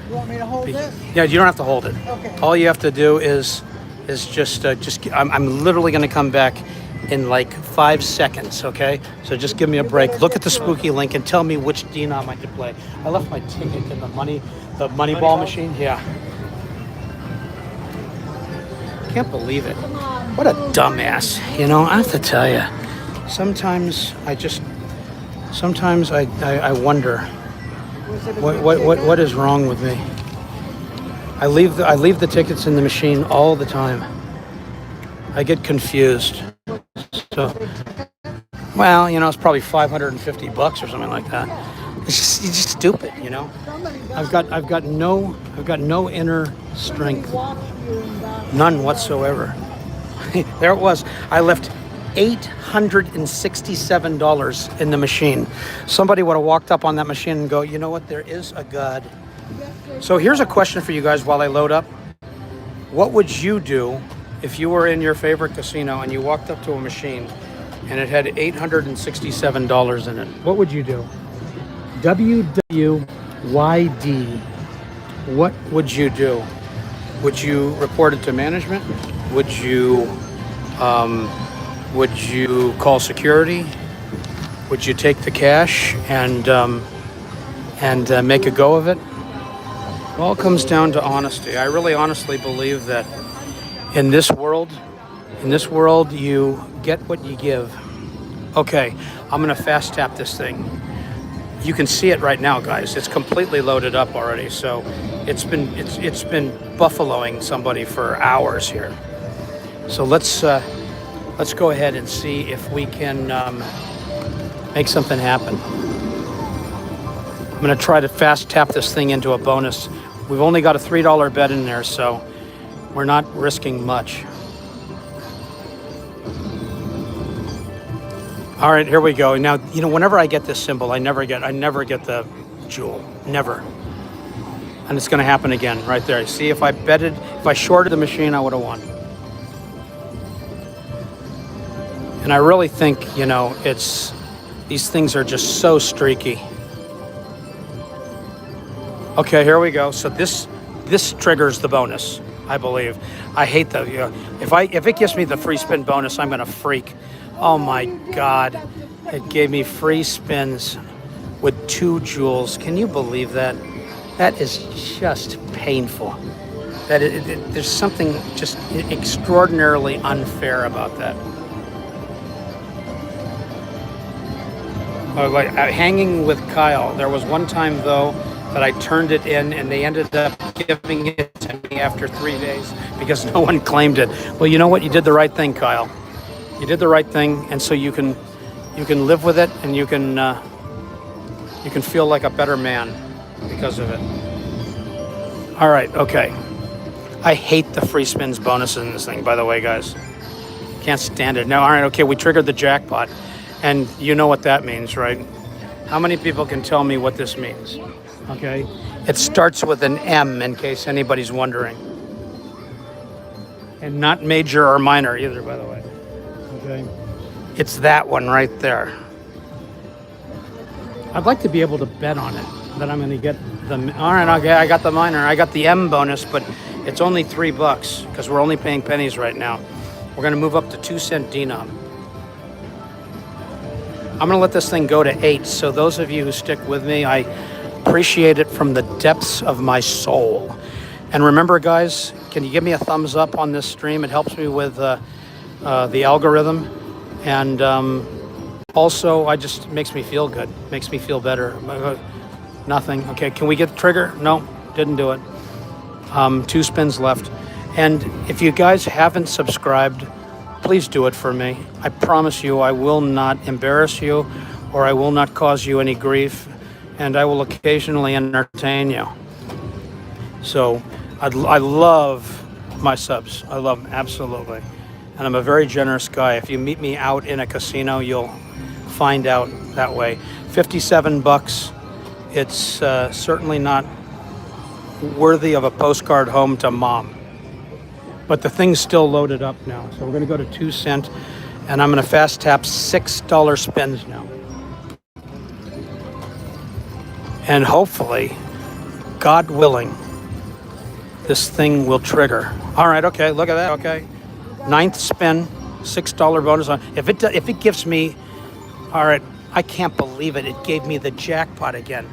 You want me to hold this? Yeah, you don't have to hold it. Okay. All you have to do is just I'm literally going to come back in like 5 seconds, okay? So just give me a break. Look at the Spooky Link and tell me which denom I could play. I left my ticket in the money ball machine. Yeah. Can't believe it. What a dumbass. You know, I have to tell you. Sometimes I wonder what is wrong with me. I leave the tickets in the machine all the time. I get confused. So, well, you know, it's probably $550 or something like that. It's just stupid, you know. I've got no inner strength, none whatsoever. There it was. I left $867 in the machine. Somebody would have walked up on that machine and go, you know what? There is a God. So here's a question for you guys while I load up. What would you do if you were in your favorite casino and you walked up to a machine and it had $867 in it? What would you do? WWYD. What would you do? Would you report it to management? Would you call security? Would you take the cash and make a go of it? It all comes down to honesty. I really honestly believe that in this world, you get what you give. Okay, I'm gonna fast tap this thing. You can see it right now, guys. It's completely loaded up already. So it's been buffaloing somebody for hours here. So let's go ahead and see if we can make something happen. I'm gonna try to fast tap this thing into a bonus. We've only got a $3 bet in there, so we're not risking much. All right, here we go. Now, you know, whenever I get this symbol, I never get the jewel, never. And it's gonna happen again right there. See, if I shorted the machine, I would have won. And I really think, you know, these things are just so streaky. Okay, here we go. So this triggers the bonus, I believe. I hate the, you know, if it gives me the free spin bonus, I'm gonna freak. Oh my God, it gave me free spins with 2 jewels. Can you believe that? That is just painful. There's something just extraordinarily unfair about that. Like hanging with Kyle. There was one time though that I turned it in and they ended up giving it to me after 3 days because no one claimed it. Well, you know what? You did the right thing, Kyle. You did the right thing, and so you can live with it, and you can feel like a better man because of it. All right, okay. I hate the free spins bonuses in this thing, by the way, guys. Can't stand it. Now, all right, okay, we triggered the jackpot. And you know what that means, right? How many people can tell me what this means? Okay. It starts with an M, in case anybody's wondering. And not major or minor either, by the way. Okay. It's that one right there. I'd like to be able to bet on it, that I'm going to get the... All right, okay, I got the minor. I got the M bonus, but it's only $3 because we're only paying pennies right now. We're going to move up to 2-cent denom. I'm going to let this thing go to 8. So those of you who stick with me, I appreciate it from the depths of my soul. And remember, guys, can you give me a thumbs up on this stream? It helps me with the algorithm. And also, it makes me feel good. Makes me feel better. Nothing. Okay, can we get the trigger? No, didn't do it. 2 spins left. And if you guys haven't subscribed, please do it for me. I promise you I will not embarrass you or I will not cause you any grief, and I will occasionally entertain you. So I love my subs. I love them, absolutely. And I'm a very generous guy. If you meet me out in a casino, you'll find out that way. $57. It's certainly not worthy of a postcard home to mom. But the thing's still loaded up now. So we're going to go to 2 cent, and I'm going to fast tap $6 spins now. And hopefully, God willing, this thing will trigger. All right, okay, look at that, okay. 9th spin, $6 bonus on. If it gives me, all right, I can't believe it. It gave me the jackpot again.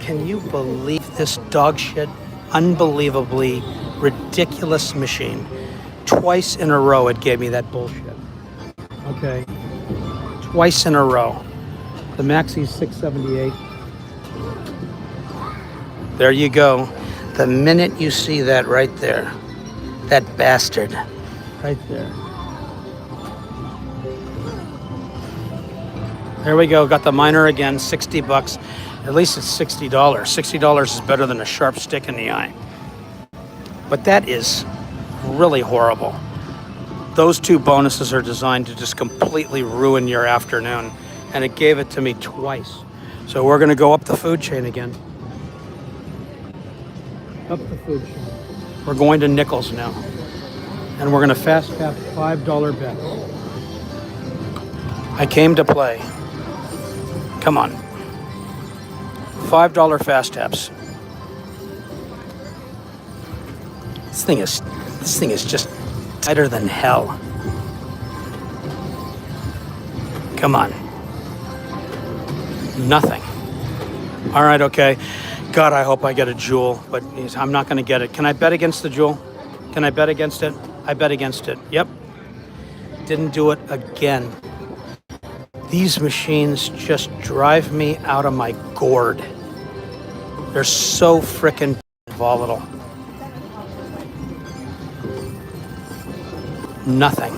Can you believe this dog shit? Unbelievably ridiculous machine. Twice in a row it gave me that bullshit. Okay. Twice in a row. The Maxi's $6.78. There you go. The minute you see that right there, that bastard, right there. There we go. Got the minor again, $60. At least it's $60. $60 is better than a sharp stick in the eye. But that is really horrible. Those 2 bonuses are designed to just completely ruin your afternoon. And it gave it to me twice. So we're going to go up the food chain again. Up the food chain. We're going to nickels now. And we're going to fast tap $5 bets. I came to play. Come on. $5 fast taps. This thing is just tighter than hell. Come on. Nothing. All right, okay. God, I hope I get a jewel, but I'm not going to get it. Can I bet against the jewel? Can I bet against it? I bet against it. Yep. Didn't do it again. These machines just drive me out of my gourd. They're so frickin' volatile. Nothing.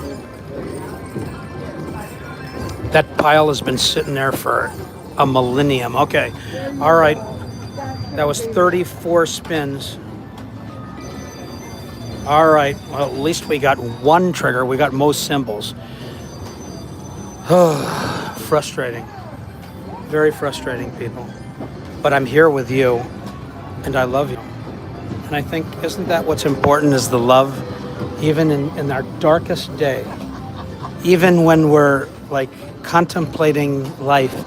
That pile has been sitting there for a millennium. Okay. All right. That was 34 spins. All right. Well, at least we got one trigger. We got most symbols. Frustrating. Very frustrating, people. But I'm here with you, and I love you. And I think, isn't that what's important, is the love, even in our darkest day, even when we're like contemplating life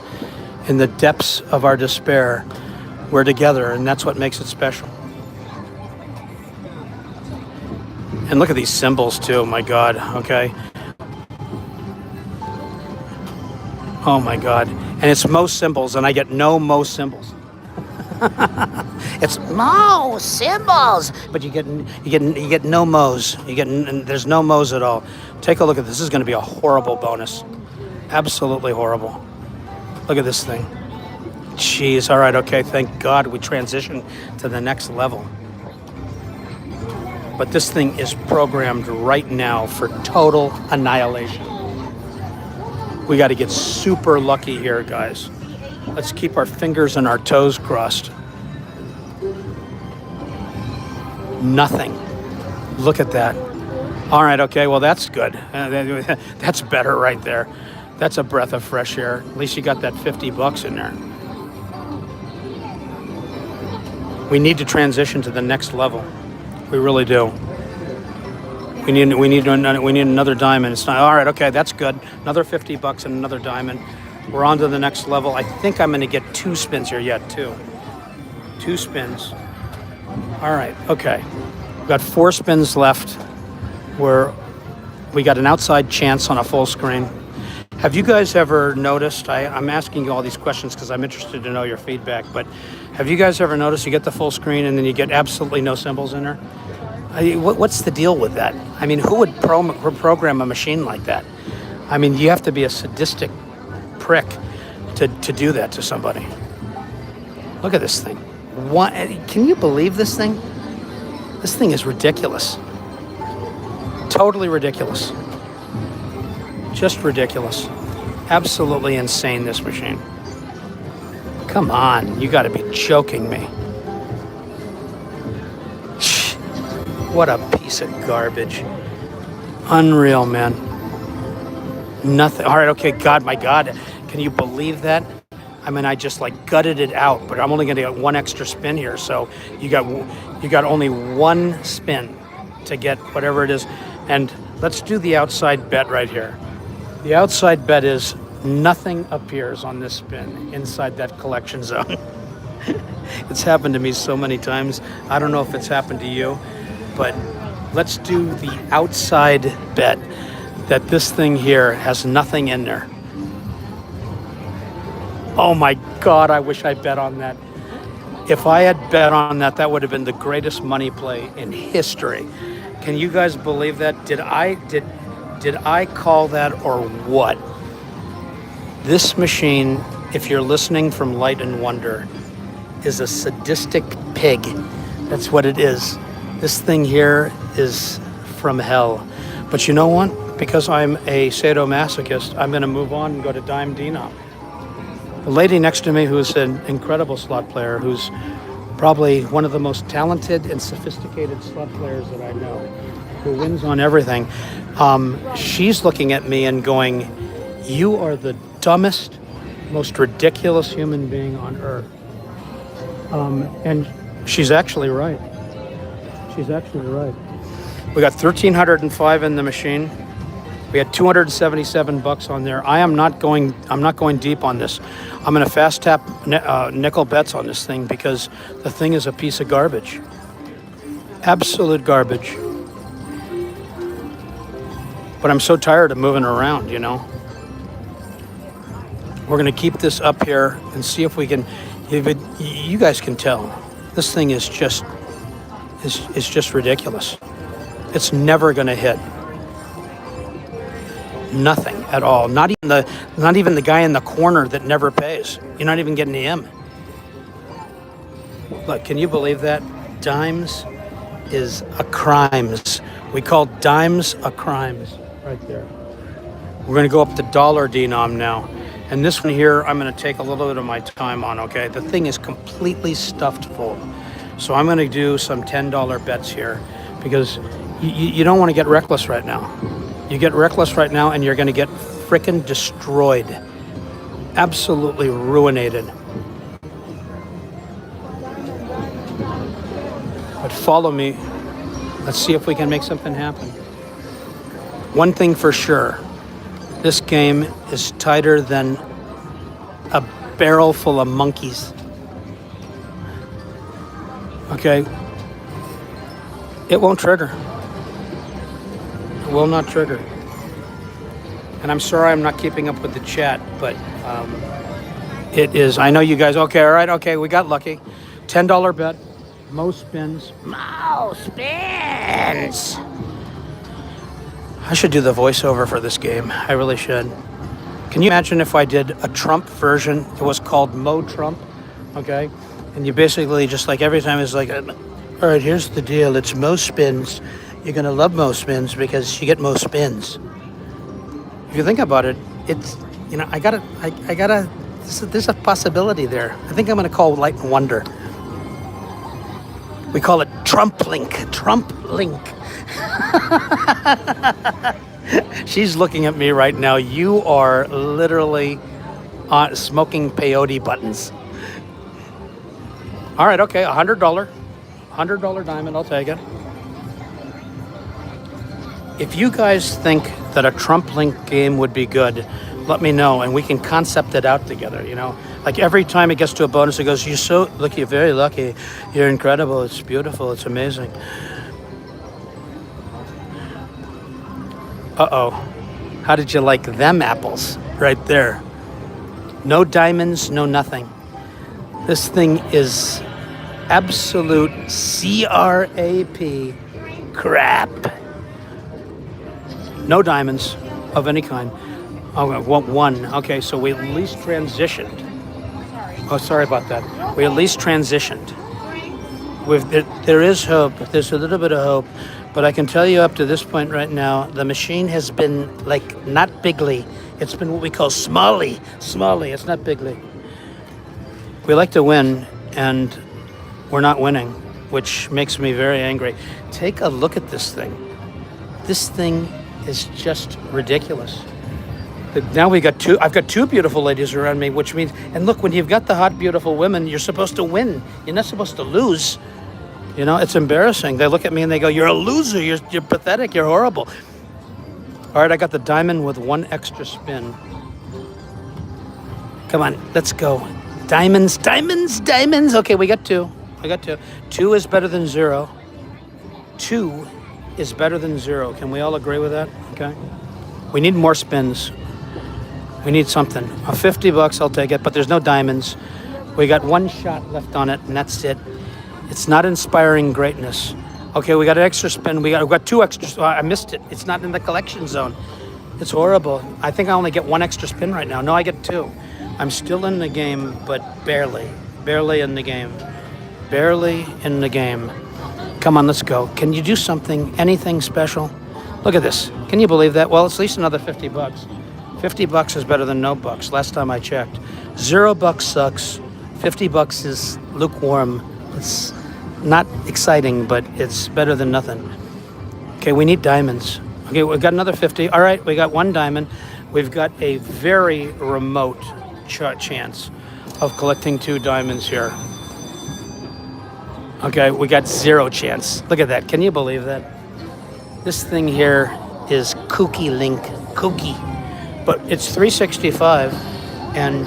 in the depths of our despair, we're together, and that's what makes it special. And look at these symbols too, my God, okay? Oh my God. And it's most symbols, and I get no most symbols. It's mo symbols, but you get no mo's. There's no mo's at all. Take a look at this. This is going to be a horrible bonus. Absolutely horrible. Look at this thing. Jeez. All right. Okay. Thank God we transitioned to the next level. But this thing is programmed right now for total annihilation. We got to get super lucky here, guys. Let's keep our fingers and our toes crossed. Nothing. Look at that. All right, okay, well, that's good. That's better right there. That's a breath of fresh air. At least you got that $50 in there. We need to transition to the next level. We really do. We need another diamond. It's not all right. Okay, that's good. Another $50 and another diamond. We're on to the next level. I think I'm going to get 2 spins here. Yeah, 2 spins. All right. Okay. We've got 4 spins left. We got an outside chance on a full screen. Have you guys ever noticed? I'm asking you all these questions because I'm interested to know your feedback. But have you guys ever noticed you get the full screen and then you get absolutely no symbols in there? What's the deal with that? I mean, who would program a machine like that? I mean, you have to be a sadistic prick to do that to somebody. Look at this thing. What? Can you believe this thing? This thing is ridiculous. Totally ridiculous. Just ridiculous. Absolutely insane, this machine. Come on, you gotta be joking me. What a piece of garbage. Unreal, man. Nothing. All right, okay, God, my God. Can you believe that? I mean, I just like gutted it out, but I'm only gonna get 1 extra spin here. So you got only 1 spin to get whatever it is. And let's do the outside bet right here. The outside bet is nothing appears on this spin inside that collection zone. It's happened to me so many times. I don't know if it's happened to you, but let's do the outside bet that this thing here has nothing in there. Oh my God, I wish I bet on that. If I had bet on that, that would have been the greatest money play in history. Can you guys believe that? Did I call that or what? This machine, if you're listening from Light and Wonder, is a sadistic pig. That's what it is. This thing here is from hell. But you know what? Because I'm a sadomasochist, I'm going to move on and go to Dime Denom. The lady next to me, who's an incredible slot player, who's probably one of the most talented and sophisticated slot players that I know, who wins on everything, she's looking at me and going, "You are the dumbest, most ridiculous human being on earth." And she's actually right. She's actually right. We got 1,305 in the machine. We had $277 on there. I'm not going deep on this. I'm going to fast tap nickel bets on this thing because the thing is a piece of garbage. Absolute garbage. But I'm so tired of moving around, you know. We're going to keep this up here and see if we can. You guys can tell this thing is just ridiculous. It's never going to hit. Nothing at all. Not even the guy in the corner that never pays. You're not even getting him. Look, can you believe that? Dimes is a crimes. We call dimes a crimes right there. We're going to go up to dollar denom now. And this one here, I'm going to take a little bit of my time on, okay? The thing is completely stuffed full. So I'm going to do some $10 bets here because you don't want to get reckless right now. You get reckless right now and you're going to get frickin' destroyed. Absolutely ruinated. But follow me. Let's see if we can make something happen. One thing for sure, this game is tighter than a barrel full of monkeys. Okay? It won't trigger. It will not trigger. And I'm sorry I'm not keeping up with the chat, but it is. I know you guys. Okay, all right, okay, we got lucky. $10 bet. Most spins. Most spins. I should do the voiceover for this game. I really should. Can you imagine if I did a Trump version? It was called Mo Trump, okay? And you basically just like every time it's like, all right, here's the deal. It's Mo spins. You're gonna love Mo spins because you get Mo spins. If you think about it, it's, you know, I gotta. There's a possibility there. I think I'm gonna call Light and Wonder. We call it Trump Link. Trump Link. She's looking at me right now. You are literally smoking peyote buttons. All right, okay, $100 diamond, I'll take it. If you guys think that a Trump Link game would be good, let me know and we can concept it out together, you know? Like every time it gets to a bonus, it goes, you're very lucky, you're incredible, it's beautiful, it's amazing. Uh-oh, how did you like them apples right there? No diamonds, no nothing. This thing is absolute crap. No diamonds of any kind. Oh, one. Okay, so we at least transitioned. Oh, sorry about that. We at least transitioned. There is hope. There's a little bit of hope. But I can tell you up to this point right now, the machine has been like not bigly. It's been what we call smally. Smally, it's not bigly. We like to win, and we're not winning, which makes me very angry. Take a look at this thing. This thing is just ridiculous. Now I've got two beautiful ladies around me, which means, and look, when you've got the hot, beautiful women, you're supposed to win. You're not supposed to lose. You know, it's embarrassing. They look at me and they go, you're a loser, you're pathetic, you're horrible. All right, I got the diamond with one extra spin. Come on, let's go. Diamonds, diamonds, diamonds. Okay, we got two. I got two. 2 is better than 0. 2 is better than 0. Can we all agree with that? Okay. We need more spins. We need something. $50, I'll take it, but there's no diamonds. We got one shot left on it, and that's it. It's not inspiring greatness. Okay, we got an extra spin. We got 2 extra. I missed it. It's not in the collection zone. It's horrible. I think I only get 1 extra spin right now. No, I get 2. I'm still in the game, but barely. Barely in the game. Barely in the game. Come on, let's go. Can you do something, anything special? Look at this. Can you believe that? Well, it's at least another $50. $50 is better than no bucks, last time I checked. $0 sucks. $50 is lukewarm. It's not exciting, but it's better than nothing. Okay, we need diamonds. Okay, we've got another 50. All right, we got 1 diamond. We've got a very remote chance of collecting 2 diamonds here. Okay, we got 0 chance. Look at that. Can you believe that? This thing here is kooky link. Kooky. But it's 365, and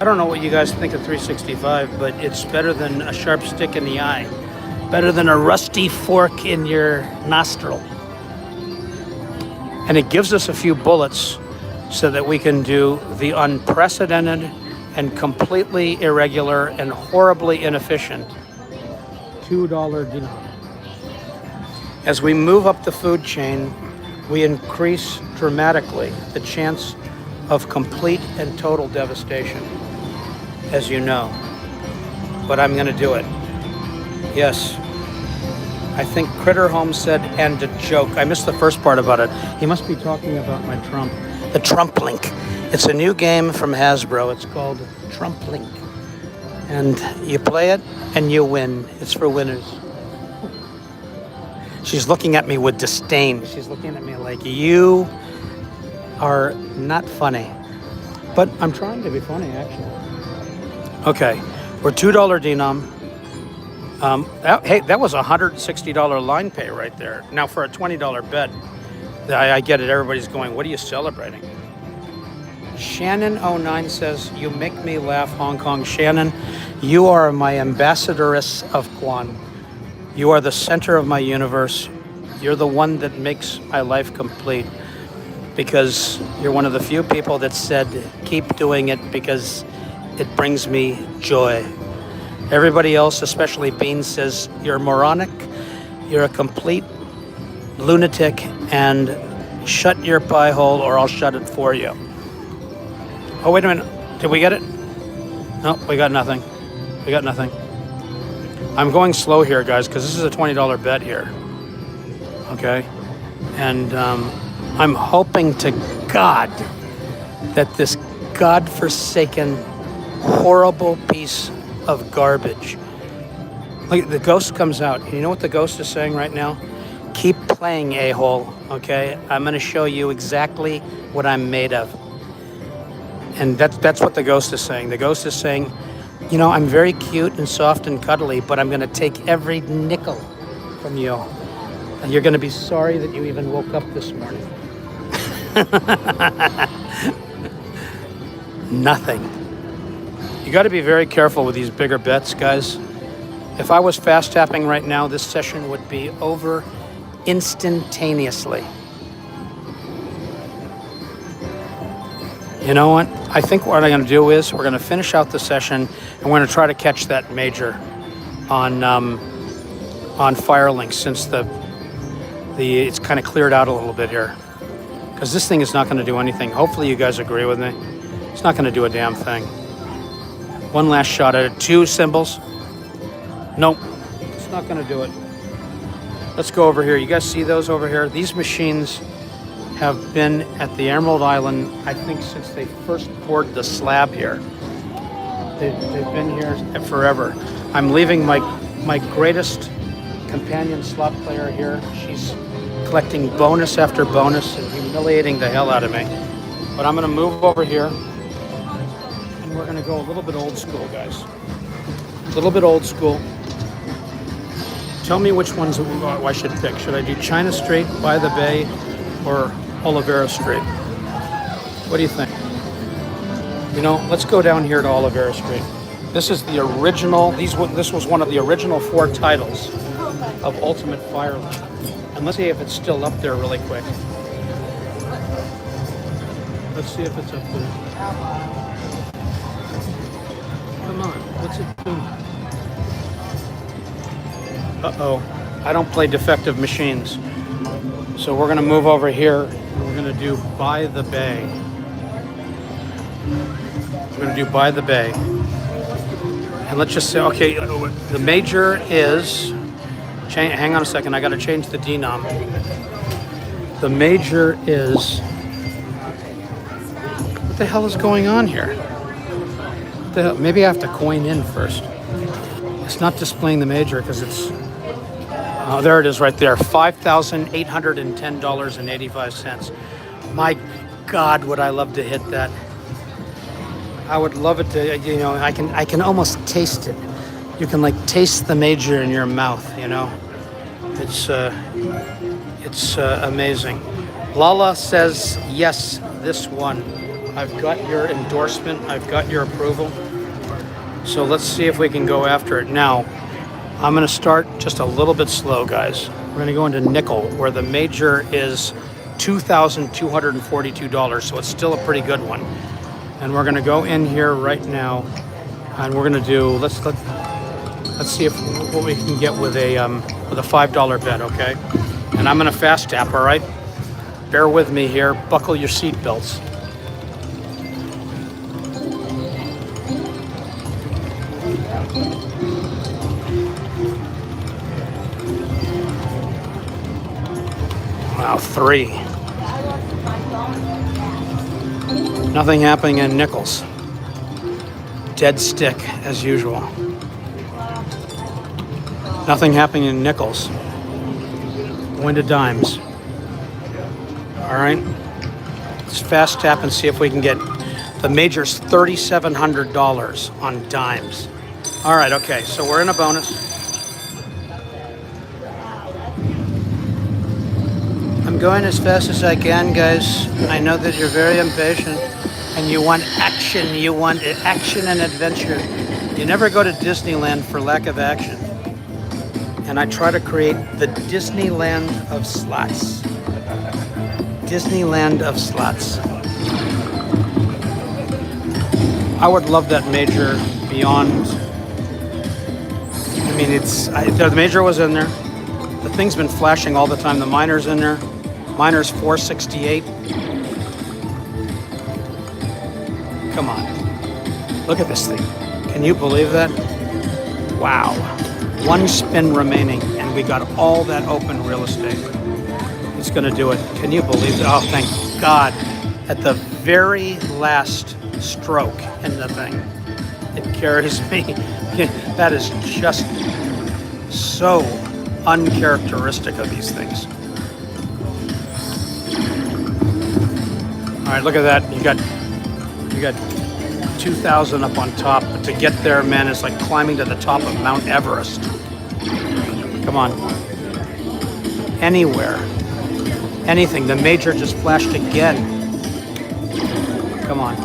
I don't know what you guys think of 365, but it's better than a sharp stick in the eye. Better than a rusty fork in your nostril. And it gives us a few bullets so that we can do the unprecedented and completely irregular and horribly inefficient $2 dinar. As we move up the food chain, we increase dramatically the chance of complete and total devastation, as you know. But I'm going to do it. Yes. I think Critter Holmes said, and a joke. I missed the first part about it. He must be talking about my Trump. The Trump Link. It's a new game from Hasbro. It's called Trump Link. And you play it and you win. It's for winners. She's looking at me with disdain. She's looking at me like, you are not funny. But I'm trying to be funny, actually. Okay, we're $2 denom. Hey, that was a $160 line pay right there. Now for a $20 bet, I get it. Everybody's going, what are you celebrating? Shannon09 says, you make me laugh, Hong Kong. Shannon, you are my ambassadoress of Kwan. You are the center of my universe. You're the one that makes my life complete, because you're one of the few people that said, keep doing it because it brings me joy. Everybody else, especially Bean, says you're moronic, you're a complete lunatic, and shut your pie hole or I'll shut it for you. Oh, wait a minute. Did we get it? No, we got nothing. We got nothing. I'm going slow here, guys, because this is a $20 bet here. Okay? And I'm hoping to God that this godforsaken, horrible piece of garbage Look, the ghost comes out. You know what the ghost is saying right now? Keep playing, a-hole, okay? I'm going to show you exactly what I'm made of. And that's what the ghost is saying. The ghost is saying, you know, I'm very cute and soft and cuddly, but I'm going to take every nickel from you. And you're going to be sorry that you even woke up this morning. Nothing. You got to be very careful with these bigger bets, guys. If I was fast tapping right now, this session would be over instantaneously. You know what? I think what I'm going to do is we're going to finish out the session and we're going to try to catch that major on Firelink since it's kind of cleared out a little bit here. Because this thing is not going to do anything. Hopefully you guys agree with me. It's not going to do a damn thing. One last shot at it. 2 symbols. Nope. It's not going to do it. Let's go over here. You guys see those over here? These machines have been at the Emerald Island, I think, since they first poured the slab here. They've been here forever. I'm leaving my greatest companion slot player here. She's collecting bonus after bonus and humiliating the hell out of me. But I'm going to move over here, and we're going to go a little bit old school, guys. A little bit old school. Tell me which ones I should pick. Should I do China Street, By the Bay, or Oliveira Street? What do you think? You know, let's go down here to Oliveira Street. This is the original, this was one of the original 4 titles of Ultimate Firelink. And let's see if it's still up there really quick. Let's see if it's up there. Come on, what's it doing? Uh-oh, I don't play defective machines. So we're gonna move over here and we're gonna do By the Bay. We're gonna do By the Bay. And let's just say, okay, the major is, hang on a second, I gotta change the denom. The major is, what the hell is going on here? What the hell? Maybe I have to coin in first. It's not displaying the major because it's, oh, there it is right there, $5,810.85. My God, would I love to hit that. I would love it to, you know, I can almost taste it. You can like taste the major in your mouth, you know. It's amazing. Lala says, yes, this one. I've got your endorsement. I've got your approval. So let's see if we can go after it. Now, I'm going to start just a little bit slow, guys. We're going to go into nickel, where the major is $2,242, so it's still a pretty good one. And we're going to go in here right now, and we're going to do, let's see what we can get with a $5 bet, okay? And I'm going to fast tap, all right? Bear with me here. Buckle your seatbelts. Wow, 3. Nothing happening in nickels. Dead stick, as usual. Nothing happening in nickels. Going to dimes. All right. Let's fast tap and see if we can get the major's $3,700 on dimes. All right, okay, so we're in a bonus. I'm going as fast as I can, guys. I know that you're very impatient and you want action. You want action and adventure. You never go to Disneyland for lack of action. And I try to create the Disneyland of slots. Disneyland of slots. I would love that major beyond. I mean, the major was in there. The thing's been flashing all the time. The miner's in there. Miner's 468. Come on. Look at this thing. Can you believe that? Wow. 1 spin remaining, and we got all that open real estate. It's going to do it. Can you believe it? Oh, thank God. At the very last stroke in the thing, it carries me. That is just So uncharacteristic of these things. All right, look at that. You got 2,000 up on top, but to get there, man, it's like climbing to the top of Mount Everest. Come on. Anywhere. Anything. The major just flashed again. Come on.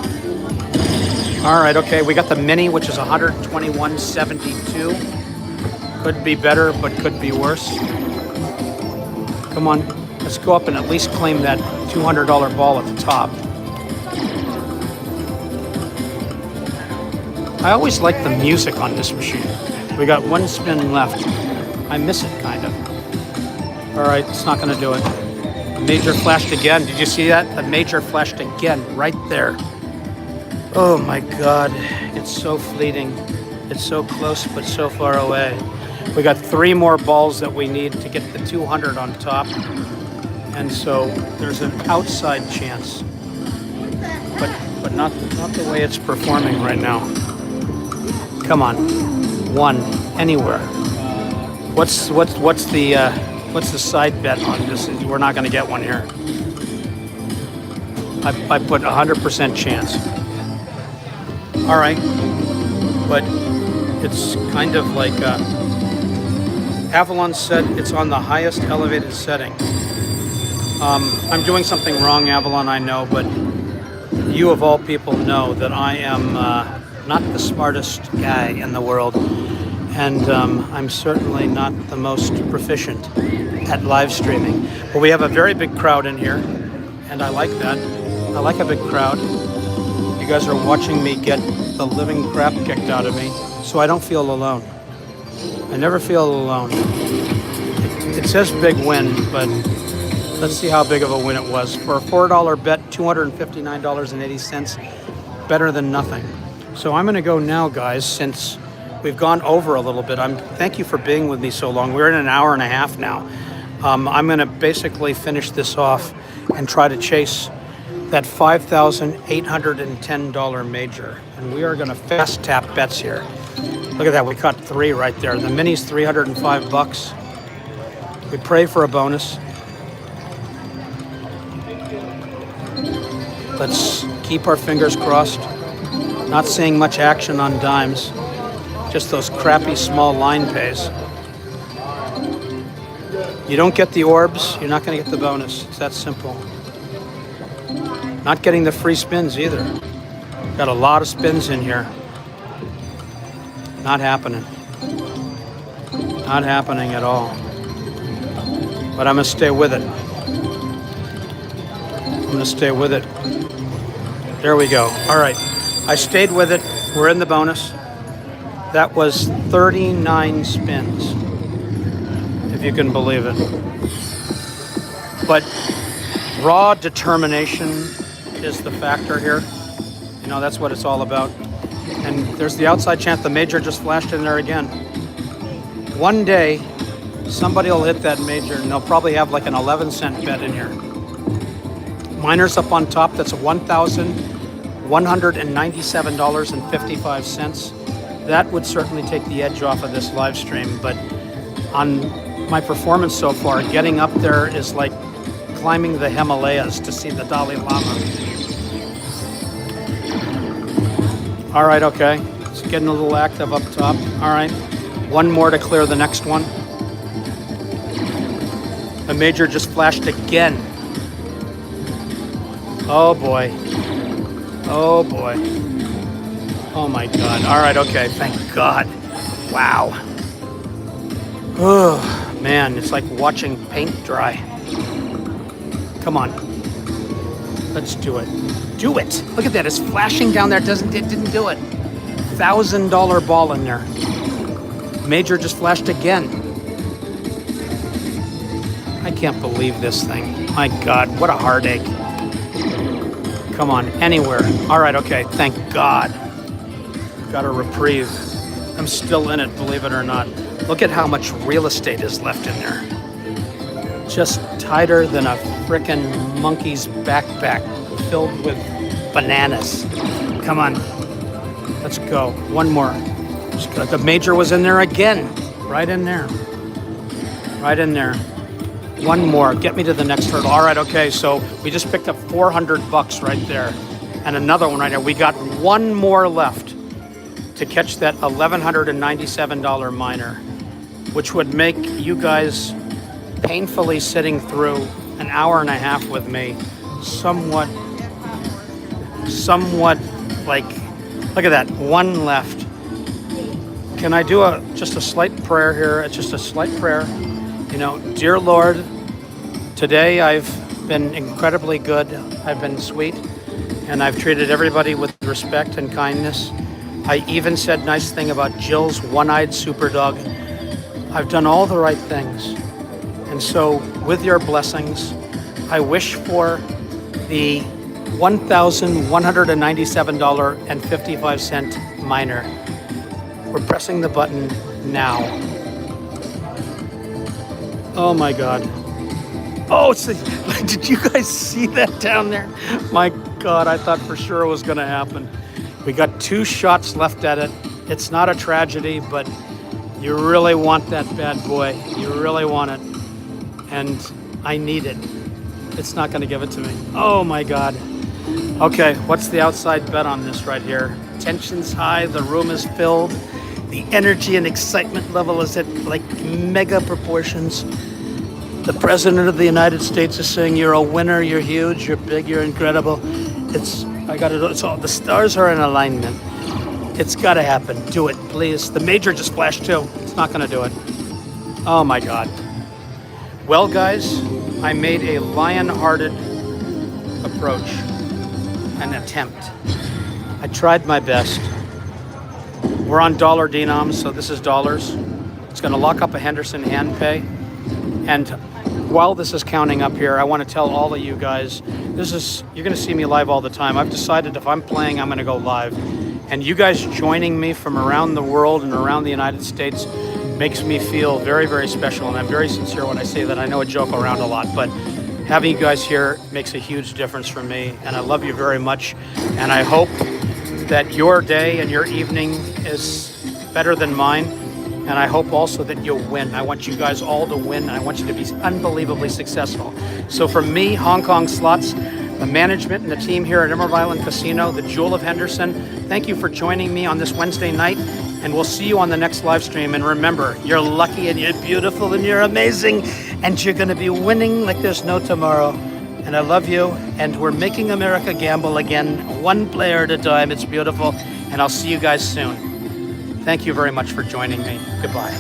All right, okay, we got the mini, which is 121.72. Could be better, but could be worse. Come on, let's go up and at least claim that $200 ball at the top. I always like the music on this machine. We got one spin left. I miss it, kind of. All right, it's not gonna do it. The major flashed again. Did you see that? The major flashed again, right there. Oh my God, it's so fleeting. It's so close, but so far away. We got 3 more balls that we need to get the 200 on top. And so there's an outside chance, but not the way it's performing right now. Come on, 1 anywhere. What's the side bet on this? We're not going to get one here. I put 100% chance. All right, but it's kind of like Avalon said it's on the highest elevated setting. I'm doing something wrong, Avalon, I know, but you of all people know that I am not the smartest guy in the world, and I'm certainly not the most proficient at live streaming. But we have a very big crowd in here, and I like that. I like a big crowd. You guys are watching me get the living crap kicked out of me, so I don't feel alone. I never feel alone. It says big win, but let's see how big of a win it was. For a $4 bet, $259.80, better than nothing. So I'm gonna go now, guys, since we've gone over a little bit. Thank you for being with me so long. We're in an hour and a half now. I'm gonna basically finish this off and try to chase that $5,810 major. And we are gonna fast tap bets here. Look at that, we caught 3 right there. The mini's $305. We pray for a bonus. Let's keep our fingers crossed. Not seeing much action on dimes. Just those crappy small line pays. You don't get the orbs, you're not gonna get the bonus. It's that simple. Not getting the free spins either. Got a lot of spins in here. Not happening. Not happening at all. But I'm gonna stay with it. I'm gonna stay with it. There we go. All right, I stayed with it. We're in the bonus. That was 39 spins, if you can believe it. But raw determination is the factor here. You know, that's what it's all about. And there's the outside chance the major just flashed in there again. One day, somebody will hit that major and they'll probably have like an 11-cent bet in here. Miner's up on top, that's $1,197.55. That would certainly take the edge off of this live stream, but on my performance so far, getting up there is like climbing the Himalayas to see the Dalai Lama. All right, okay. It's getting a little active up top. All right, 1 more to clear the next one. The major just flashed again. Oh boy. Oh boy. Oh my God. All right, okay, thank God. Wow. Oh, man, it's like watching paint dry. Come on. Let's do it. Do it. Look at that, it's flashing down there. It didn't do it. $1,000 ball in there. Major just flashed again. I can't believe this thing. My God, what a heartache. Come on, anywhere. All right, okay, thank God. Got a reprieve. I'm still in it, believe it or not. Look at how much real estate is left in there. Just tighter than a frickin' monkey's backpack filled with bananas. Come on, let's go. 1 more. The major was in there again. Right in there. Right in there. One more. Get me to the next hurdle. All right, okay, so we just picked up $400 right there. And another one right there. We got one more left to catch that $1,197 minor, which would make you guys painfully sitting through an hour and a half with me somewhat like, look at that, one left. Can I do just a slight prayer here? It's just a slight prayer. You know, dear Lord, today I've been incredibly good. I've been sweet, and I've treated everybody with respect and kindness. I even said nice thing about Jill's one-eyed super dog. I've done all the right things. And so with your blessings, I wish for the $1,197.55 minor. We're pressing the button now. Oh my God. Oh, did you guys see that down there? My God, I thought for sure it was gonna happen. We got 2 shots left at it. It's not a tragedy, but you really want that bad boy. You really want it. And I need it. It's not gonna give it to me. Oh my God. Okay, what's the outside bet on this right here? Tension's high, the room is filled. The energy and excitement level is at like mega proportions. The President of the United States is saying, you're a winner, you're huge, you're big, you're incredible. It's all, the stars are in alignment. It's gotta happen, do it, please. The major just flashed too. It's not gonna do it. Oh my God. Well guys, I made a lion-hearted approach, an attempt. I tried my best. We're on dollar denoms, so this is dollars. It's gonna lock up a Henderson hand pay. And while this is counting up here, I want to tell all of you guys, you're going to see me live all the time. I've decided if I'm playing, I'm going to go live. And you guys joining me from around the world and around the United States makes me feel very, very special. And I'm very sincere when I say that. I know I joke around a lot, but having you guys here makes a huge difference for me. And I love you very much. And I hope that your day and your evening is better than mine. And I hope also that you'll win. I want you guys all to win. I want you to be unbelievably successful. So from me, Hong Kong Slots, the management and the team here at Emerald Island Casino, the Jewel of Henderson, thank you for joining me on this Wednesday night. And we'll see you on the next live stream. And remember, you're lucky and you're beautiful and you're amazing. And you're going to be winning like there's no tomorrow. And I love you. And we're making America gamble again, one player at a time. It's beautiful. And I'll see you guys soon. Thank you very much for joining me. Goodbye.